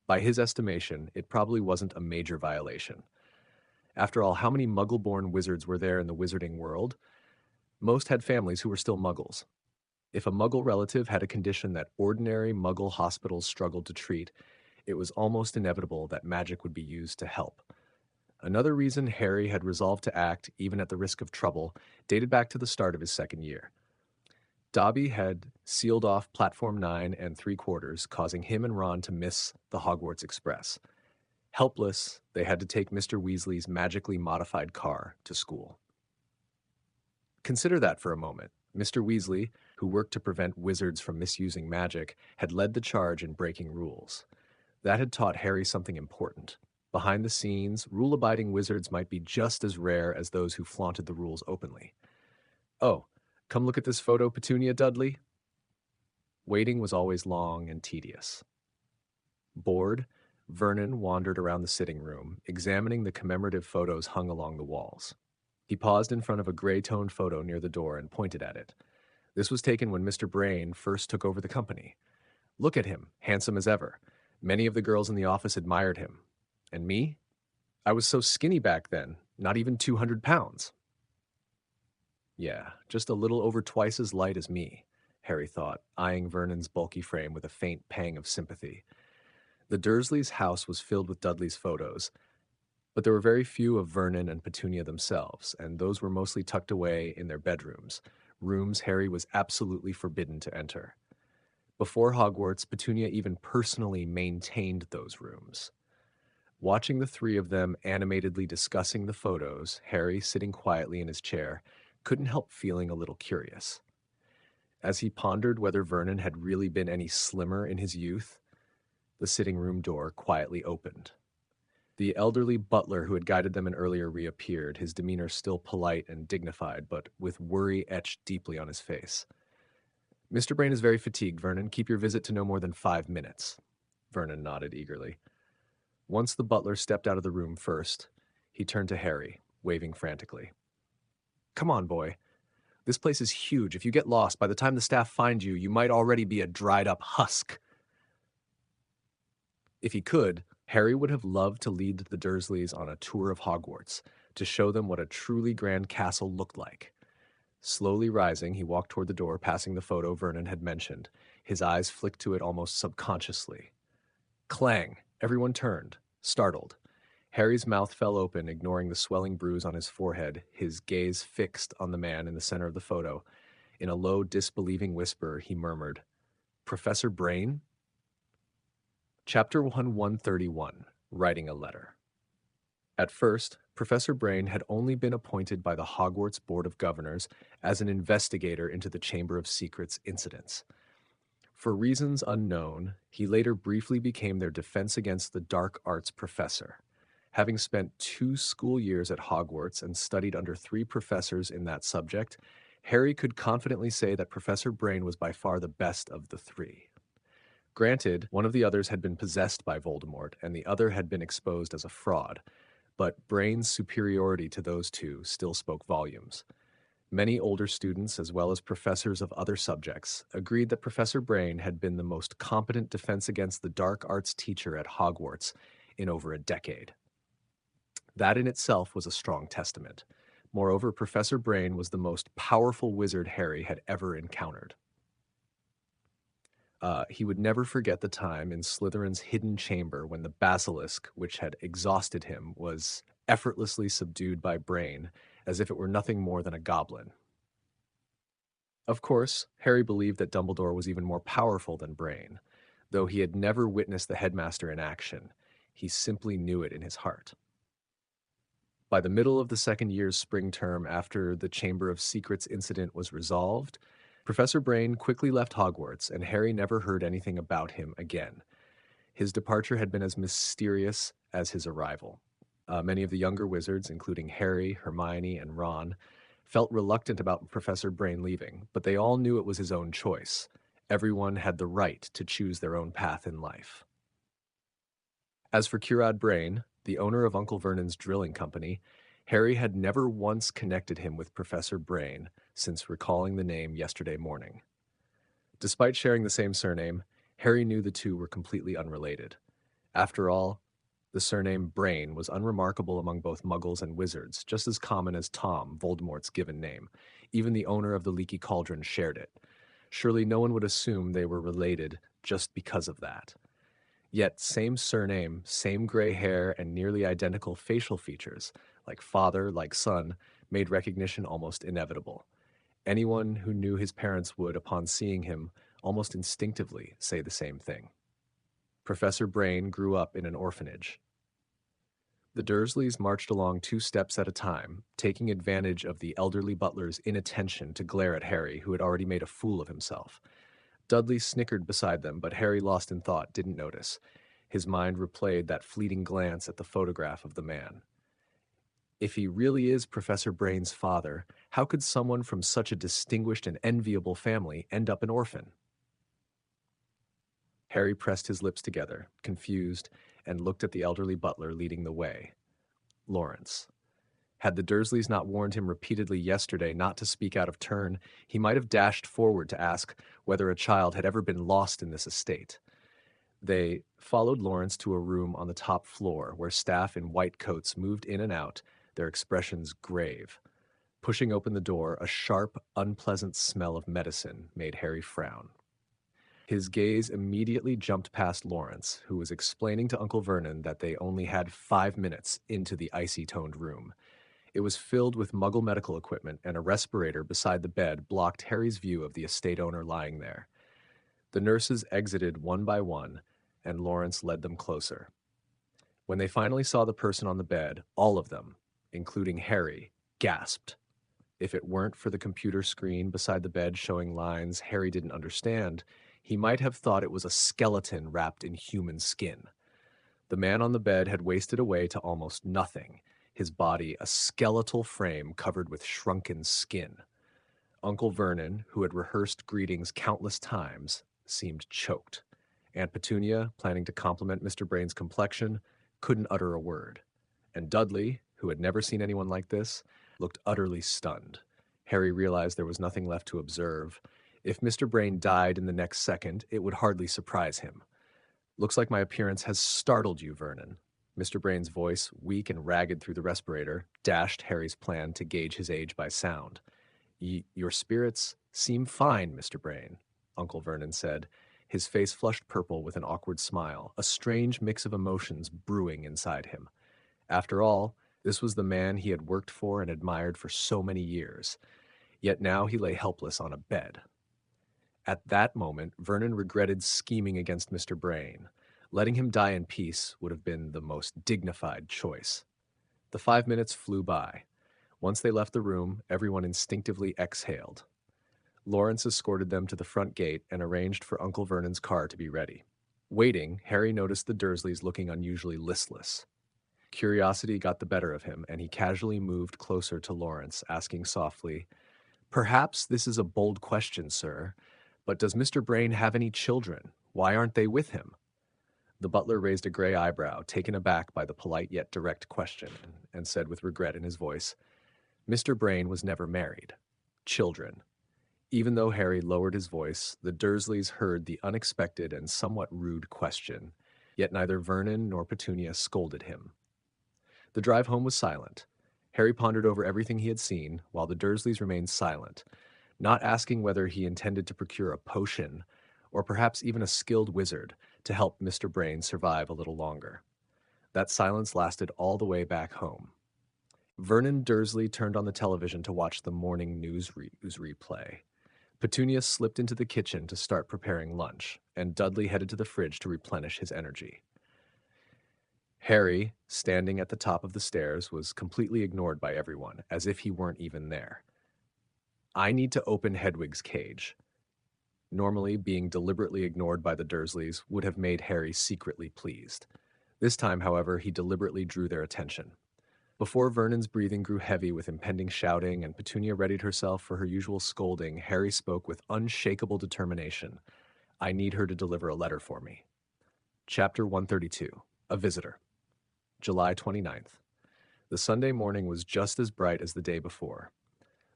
A: By his estimation, it probably wasn't a major violation. After all, how many muggle-born wizards were there in the wizarding world? Most had families who were still muggles. If a muggle relative had a condition that ordinary muggle hospitals struggled to treat, it was almost inevitable that magic would be used to help. Another reason Harry had resolved to act, even at the risk of trouble, dated back to the start of his second year. Dobby had sealed off Platform 9 3/4, causing him and Ron to miss the Hogwarts Express. Helpless, they had to take Mr. Weasley's magically modified car to school. Consider that for a moment. Mr. Weasley, who worked to prevent wizards from misusing magic, had led the charge in breaking rules. That had taught Harry something important. Behind the scenes, rule-abiding wizards might be just as rare as those who flaunted the rules openly. Oh, come look at this photo, Petunia Dudley. Waiting was always long and tedious. Bored, Vernon wandered around the sitting room, examining the commemorative photos hung along the walls. He paused in front of a gray-toned photo near the door and pointed at it. This was taken when Mr. Brain first took over the company. Look at him, handsome as ever. Many of the girls in the office admired him. And me? I was so skinny back then, not even 200 pounds. Yeah, just a little over twice as light as me, Harry thought, eyeing Vernon's bulky frame with a faint pang of sympathy. The Dursleys' house was filled with Dudley's photos, but there were very few of Vernon and Petunia themselves, and those were mostly tucked away in their bedrooms, rooms Harry was absolutely forbidden to enter. Before Hogwarts, Petunia even personally maintained those rooms. Watching the three of them animatedly discussing the photos, Harry, sitting quietly in his chair, couldn't help feeling a little curious. As he pondered whether Vernon had really been any slimmer in his youth, the sitting room door quietly opened. The elderly butler who had guided them in earlier reappeared, his demeanor still polite and dignified, but with worry etched deeply on his face. Mr. Brain is very fatigued, Vernon. Keep your visit to no more than 5 minutes. Vernon nodded eagerly. Once the butler stepped out of the room first, he turned to Harry, waving frantically. Come on, boy. This place is huge. If you get lost, by the time the staff find you, you might already be a dried-up husk. If he could, Harry would have loved to lead the Dursleys on a tour of Hogwarts, to show them what a truly grand castle looked like. Slowly rising, he walked toward the door, passing the photo Vernon had mentioned. His eyes flicked to it almost subconsciously. Clang! Everyone turned, startled. Harry's mouth fell open, ignoring the swelling bruise on his forehead, his gaze fixed on the man in the center of the photo. In a low, disbelieving whisper, he murmured, Professor Brain? Chapter 131, Writing a Letter. At first, Professor Brain had only been appointed by the Hogwarts Board of Governors as an investigator into the Chamber of Secrets incidents. For reasons unknown, he later briefly became their Defense Against the Dark Arts professor. Having spent 2 school years at Hogwarts and studied under 3 professors in that subject, Harry could confidently say that Professor Brain was by far the best of the 3. Granted, one of the others had been possessed by Voldemort, and the other had been exposed as a fraud, but Brain's superiority to those 2 still spoke volumes. Many older students, as well as professors of other subjects, agreed that Professor Brain had been the most competent Defense Against the Dark Arts teacher at Hogwarts in over a decade. That in itself was a strong testament. Moreover, Professor Brain was the most powerful wizard Harry had ever encountered. He would never forget the time in Slytherin's hidden chamber when the basilisk, which had exhausted him, was effortlessly subdued by Brain, as if it were nothing more than a goblin. Of course, Harry believed that Dumbledore was even more powerful than Brain, though he had never witnessed the headmaster in action. He simply knew it in his heart. By the middle of the second year's spring term, after the Chamber of Secrets incident was resolved, Professor Brain quickly left Hogwarts, and Harry never heard anything about him again. His departure had been as mysterious as his arrival. Many of the younger wizards, including Harry, Hermione, and Ron, felt reluctant about Professor Brain leaving, but they all knew it was his own choice. Everyone had the right to choose their own path in life. As for Curad Brain, the owner of Uncle Vernon's drilling company, Harry had never once connected him with Professor Brain since recalling the name yesterday morning. Despite sharing the same surname, Harry knew the 2 were completely unrelated. After all, the surname Brain was unremarkable among both Muggles and wizards, just as common as Tom, Voldemort's given name. Even the owner of the Leaky Cauldron shared it. Surely no one would assume they were related just because of that. Yet same surname, same gray hair, and nearly identical facial features, like father, like son, made recognition almost inevitable. Anyone who knew his parents would, upon seeing him, almost instinctively say the same thing. Professor Brain grew up in an orphanage. The Dursleys marched along 2 steps at a time, taking advantage of the elderly butler's inattention to glare at Harry, who had already made a fool of himself. Dudley snickered beside them, but Harry, lost in thought, didn't notice. His mind replayed that fleeting glance at the photograph of the man. If he really is Professor Brain's father, how could someone from such a distinguished and enviable family end up an orphan? Harry pressed his lips together, confused, and looked at the elderly butler leading the way. Lawrence. Had the Dursleys not warned him repeatedly yesterday not to speak out of turn, he might have dashed forward to ask whether a child had ever been lost in this estate. They followed Lawrence to a room on the top floor where staff in white coats moved in and out, their expressions grave. Pushing open the door, a sharp, unpleasant smell of medicine made Harry frown. His gaze immediately jumped past Lawrence, who was explaining to Uncle Vernon that they only had 5 minutes into the icy-toned room. It was filled with Muggle medical equipment, and a respirator beside the bed blocked Harry's view of the estate owner lying there. The nurses exited one by one, and Lawrence led them closer. When they finally saw the person on the bed, all of them, including Harry, gasped. If it weren't for the computer screen beside the bed showing lines Harry didn't understand, he might have thought it was a skeleton wrapped in human skin. The man on the bed had wasted away to almost nothing, his body a skeletal frame covered with shrunken skin. Uncle Vernon, who had rehearsed greetings countless times, seemed choked. Aunt Petunia, planning to compliment Mr. Brain's complexion, couldn't utter a word. And Dudley, who had never seen anyone like this, looked utterly stunned. Harry realized there was nothing left to observe. If Mr. Brain died in the next second, it would hardly surprise him. "Looks like my appearance has startled you, Vernon." Mr. Brain's voice, weak and ragged through the respirator, dashed Harry's plan to gauge his age by sound. Your spirits seem fine, Mr. Brain," Uncle Vernon said, his face flushed purple with an awkward smile, a strange mix of emotions brewing inside him. After all, this was the man he had worked for and admired for so many years. Yet now he lay helpless on a bed. At that moment, Vernon regretted scheming against Mr. Brain. Letting him die in peace would have been the most dignified choice. The 5 minutes flew by. Once they left the room, everyone instinctively exhaled. Lawrence escorted them to the front gate and arranged for Uncle Vernon's car to be ready. Waiting, Harry noticed the Dursleys looking unusually listless. Curiosity got the better of him, and he casually moved closer to Lawrence, asking softly, "Perhaps this is a bold question, sir, but does Mr. Brain have any children? Why aren't they with him?" The butler raised a gray eyebrow, taken aback by the polite yet direct question, and said with regret in his voice, "Mr. Brain was never married. Children." Even though Harry lowered his voice, the Dursleys heard the unexpected and somewhat rude question, yet neither Vernon nor Petunia scolded him. The drive home was silent. Harry pondered over everything he had seen, while the Dursleys remained silent, not asking whether he intended to procure a potion, or perhaps even a skilled wizard, to help Mr. Brain survive a little longer. That silence lasted all the way back home. Vernon Dursley turned on the television to watch the morning news replay. Petunia slipped into the kitchen to start preparing lunch, and Dudley headed to the fridge to replenish his energy. Harry, standing at the top of the stairs, was completely ignored by everyone, as if he weren't even there. "I need to open Hedwig's cage." Normally, being deliberately ignored by the Dursleys would have made Harry secretly pleased. This time, however, he deliberately drew their attention. Before Vernon's breathing grew heavy with impending shouting and Petunia readied herself for her usual scolding, Harry spoke with unshakable determination. "I need her to deliver a letter for me." Chapter 132. A Visitor. July 29th. The Sunday morning was just as bright as the day before.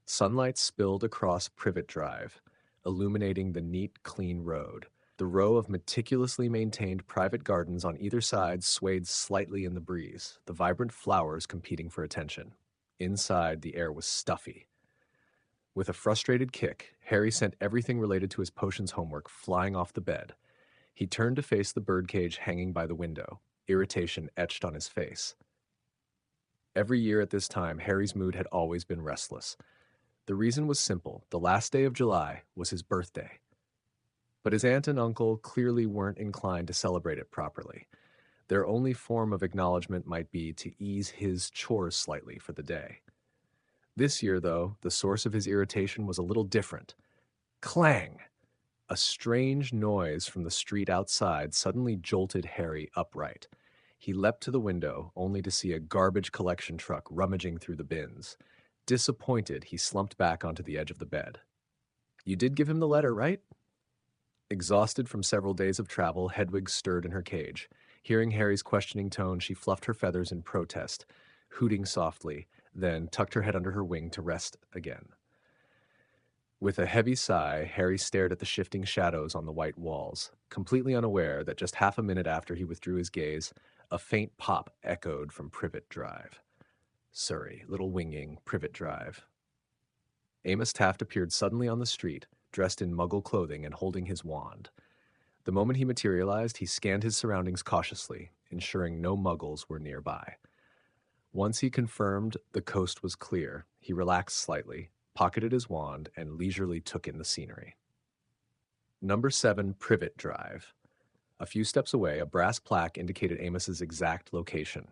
A: Sunlight spilled across Privet Drive, illuminating the neat, clean road. The row of meticulously maintained private gardens on either side swayed slightly in the breeze, the vibrant flowers competing for attention. Inside, the air was stuffy. With a frustrated kick, Harry sent everything related to his potions homework flying off the bed. He turned to face the birdcage hanging by the window, irritation etched on his face. Every year at this time, Harry's mood had always been restless. The reason was simple. The last day of July was his birthday. But his aunt and uncle clearly weren't inclined to celebrate it properly. Their only form of acknowledgement might be to ease his chores slightly for the day. This year, though, the source of his irritation was a little different. Clang! A strange noise from the street outside suddenly jolted Harry upright. He leapt to the window, only to see a garbage collection truck rummaging through the bins. Disappointed, he slumped back onto the edge of the bed. "You did give him the letter, right?" Exhausted from several days of travel, Hedwig stirred in her cage. Hearing Harry's questioning tone, she fluffed her feathers in protest, hooting softly, then tucked her head under her wing to rest again. With a heavy sigh, Harry stared at the shifting shadows on the white walls, completely unaware that just half a minute after he withdrew his gaze, a faint pop echoed from Privet Drive. Surrey, Little Winging, Privet Drive. Amos Taft appeared suddenly on the street, dressed in Muggle clothing and holding his wand. The moment he materialized, he scanned his surroundings cautiously, ensuring no Muggles were nearby. Once he confirmed the coast was clear, he relaxed slightly, pocketed his wand, and leisurely took in the scenery. Number 7, Privet Drive. A few steps away, a brass plaque indicated Amos's exact location.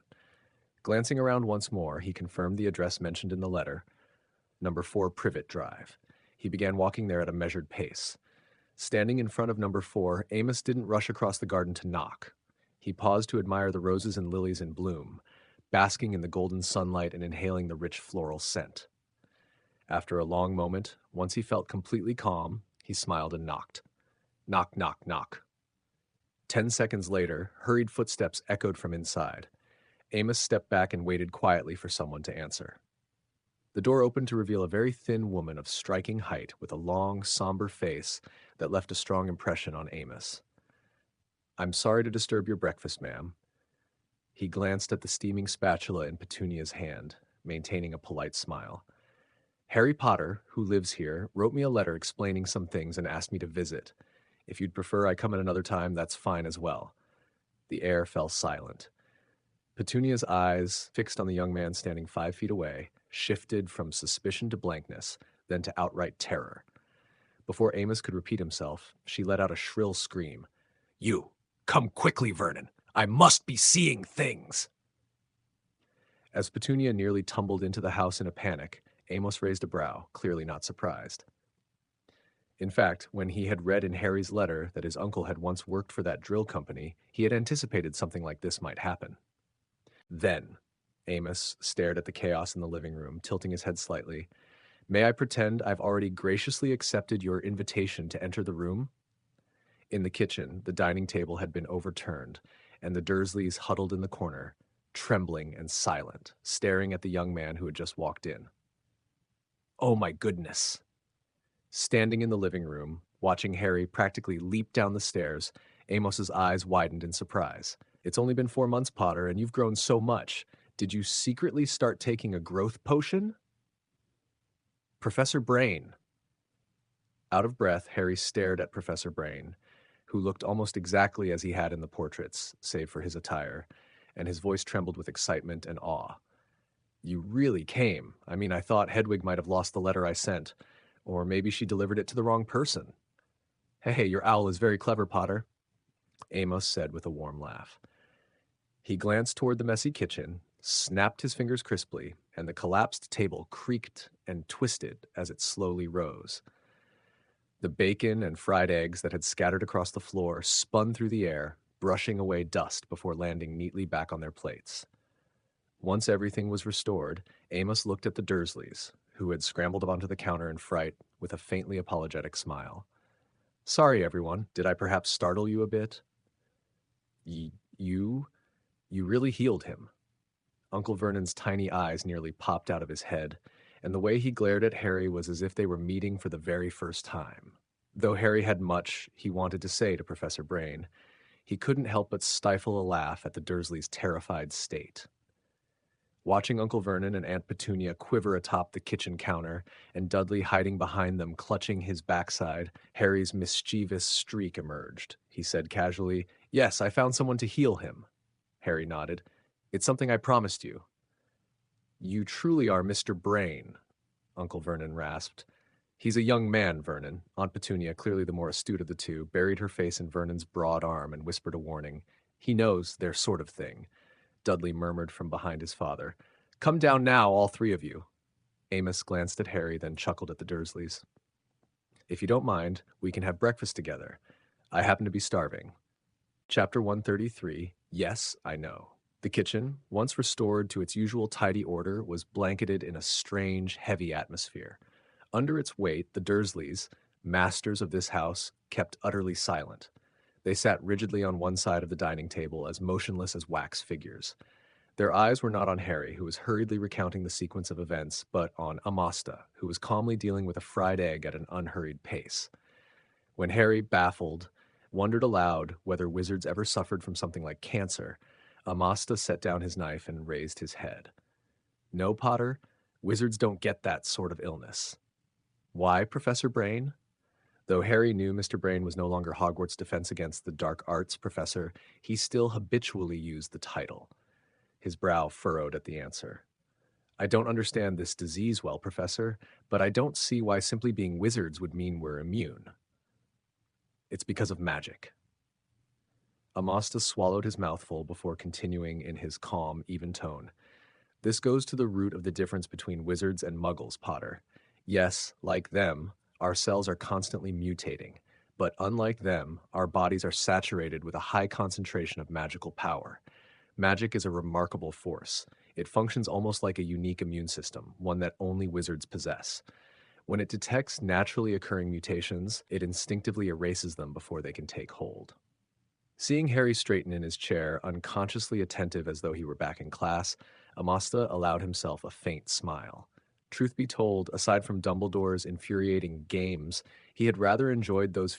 A: Glancing around once more, he confirmed the address mentioned in the letter, Number 4, Privet Drive. He began walking there at a measured pace. Standing in front of Number 4, Amos didn't rush across the garden to knock. He paused to admire the roses and lilies in bloom, basking in the golden sunlight and inhaling the rich floral scent. After a long moment, once he felt completely calm, he smiled and knocked. Knock, knock, knock. 10 seconds later, hurried footsteps echoed from inside. Amos stepped back and waited quietly for someone to answer. The door opened to reveal a very thin woman of striking height with a long, somber face that left a strong impression on Amos. "I'm sorry to disturb your breakfast, ma'am." He glanced at the steaming spatula in Petunia's hand, maintaining a polite smile. "Harry Potter, who lives here, wrote me a letter explaining some things and asked me to visit. If you'd prefer I come at another time, that's fine as well." The air fell silent. Petunia's eyes, fixed on the young man standing 5 feet away, shifted from suspicion to blankness, then to outright terror. Before Amos could repeat himself, she let out a shrill scream. "You! Come quickly, Vernon! I must be seeing things!" As Petunia nearly tumbled into the house in a panic, Amos raised a brow, clearly not surprised. In fact, when he had read in Harry's letter that his uncle had once worked for that drill company, he had anticipated something like this might happen. "Then," Amos stared at the chaos in the living room, tilting his head slightly, "may I pretend I've already graciously accepted your invitation to enter the room?" In the kitchen, the dining table had been overturned, and the Dursleys huddled in the corner, trembling and silent, staring at the young man who had just walked in. "Oh my goodness!" Standing in the living room, watching Harry practically leap down the stairs, Amos's eyes widened in surprise. "It's only been 4 months, Potter, and you've grown so much. Did you secretly start taking a growth potion?" "Professor Brain." Out of breath, Harry stared at Professor Brain, who looked almost exactly as he had in the portraits, save for his attire, and his voice trembled with excitement and awe. "You really came. I mean, I thought Hedwig might have lost the letter I sent, or maybe she delivered it to the wrong person." "Hey, your owl is very clever, Potter," Amos said with a warm laugh. He glanced toward the messy kitchen, snapped his fingers crisply, and the collapsed table creaked and twisted as it slowly rose. The bacon and fried eggs that had scattered across the floor spun through the air, brushing away dust before landing neatly back on their plates. Once everything was restored, Amos looked at the Dursleys, who had scrambled up onto the counter in fright with a faintly apologetic smile. "Sorry, everyone. Did I perhaps startle you a bit?" You really healed him." Uncle Vernon's tiny eyes nearly popped out of his head, and the way he glared at Harry was as if they were meeting for the very first time. Though Harry had much he wanted to say to Professor Brain, he couldn't help but stifle a laugh at the Dursleys' terrified state. Watching Uncle Vernon and Aunt Petunia quiver atop the kitchen counter, and Dudley hiding behind them clutching his backside, Harry's mischievous streak emerged. He said casually, "Yes, I found someone to heal him." Harry nodded. "It's something I promised you." "You truly are Mr. Brain," Uncle Vernon rasped. "He's a young man, Vernon." Aunt Petunia, clearly the more astute of the two, buried her face in Vernon's broad arm and whispered a warning. "He knows their sort of thing." Dudley murmured from behind his father. "Come down now, all 3 of you." Amos glanced at Harry, then chuckled at the Dursleys. "If you don't mind, we can have breakfast together. I happen to be starving." Chapter 133, Yes, I Know. The kitchen, once restored to its usual tidy order, was blanketed in a strange, heavy atmosphere. Under its weight, the Dursleys, masters of this house, kept utterly silent. They sat rigidly on one side of the dining table, as motionless as wax figures. Their eyes were not on Harry, who was hurriedly recounting the sequence of events, but on Amostar, who was calmly dealing with a fried egg at an unhurried pace. When Harry, baffled, wondered aloud whether wizards ever suffered from something like cancer, Amostar set down his knife and raised his head. "No, Potter, wizards don't get that sort of illness." "Why, Professor Brain?" Though Harry knew Mr. Brain was no longer Hogwarts' Defense Against the Dark Arts professor, he still habitually used the title. His brow furrowed at the answer. "I don't understand this disease well, Professor, but I don't see why simply being wizards would mean we're immune." "It's because of magic." Amostas swallowed his mouthful before continuing in his calm, even tone. "This goes to the root of the difference between wizards and muggles, Potter. Yes, like them, our cells are constantly mutating. But unlike them, our bodies are saturated with a high concentration of magical power. Magic is a remarkable force. It functions almost like a unique immune system, one that only wizards possess. When it detects naturally occurring mutations, it instinctively erases them before they can take hold. Seeing Harry straighten in his chair, unconsciously attentive as though he were back in class, Amasta allowed himself a faint smile. Truth be told, aside from Dumbledore's infuriating games, he had rather enjoyed those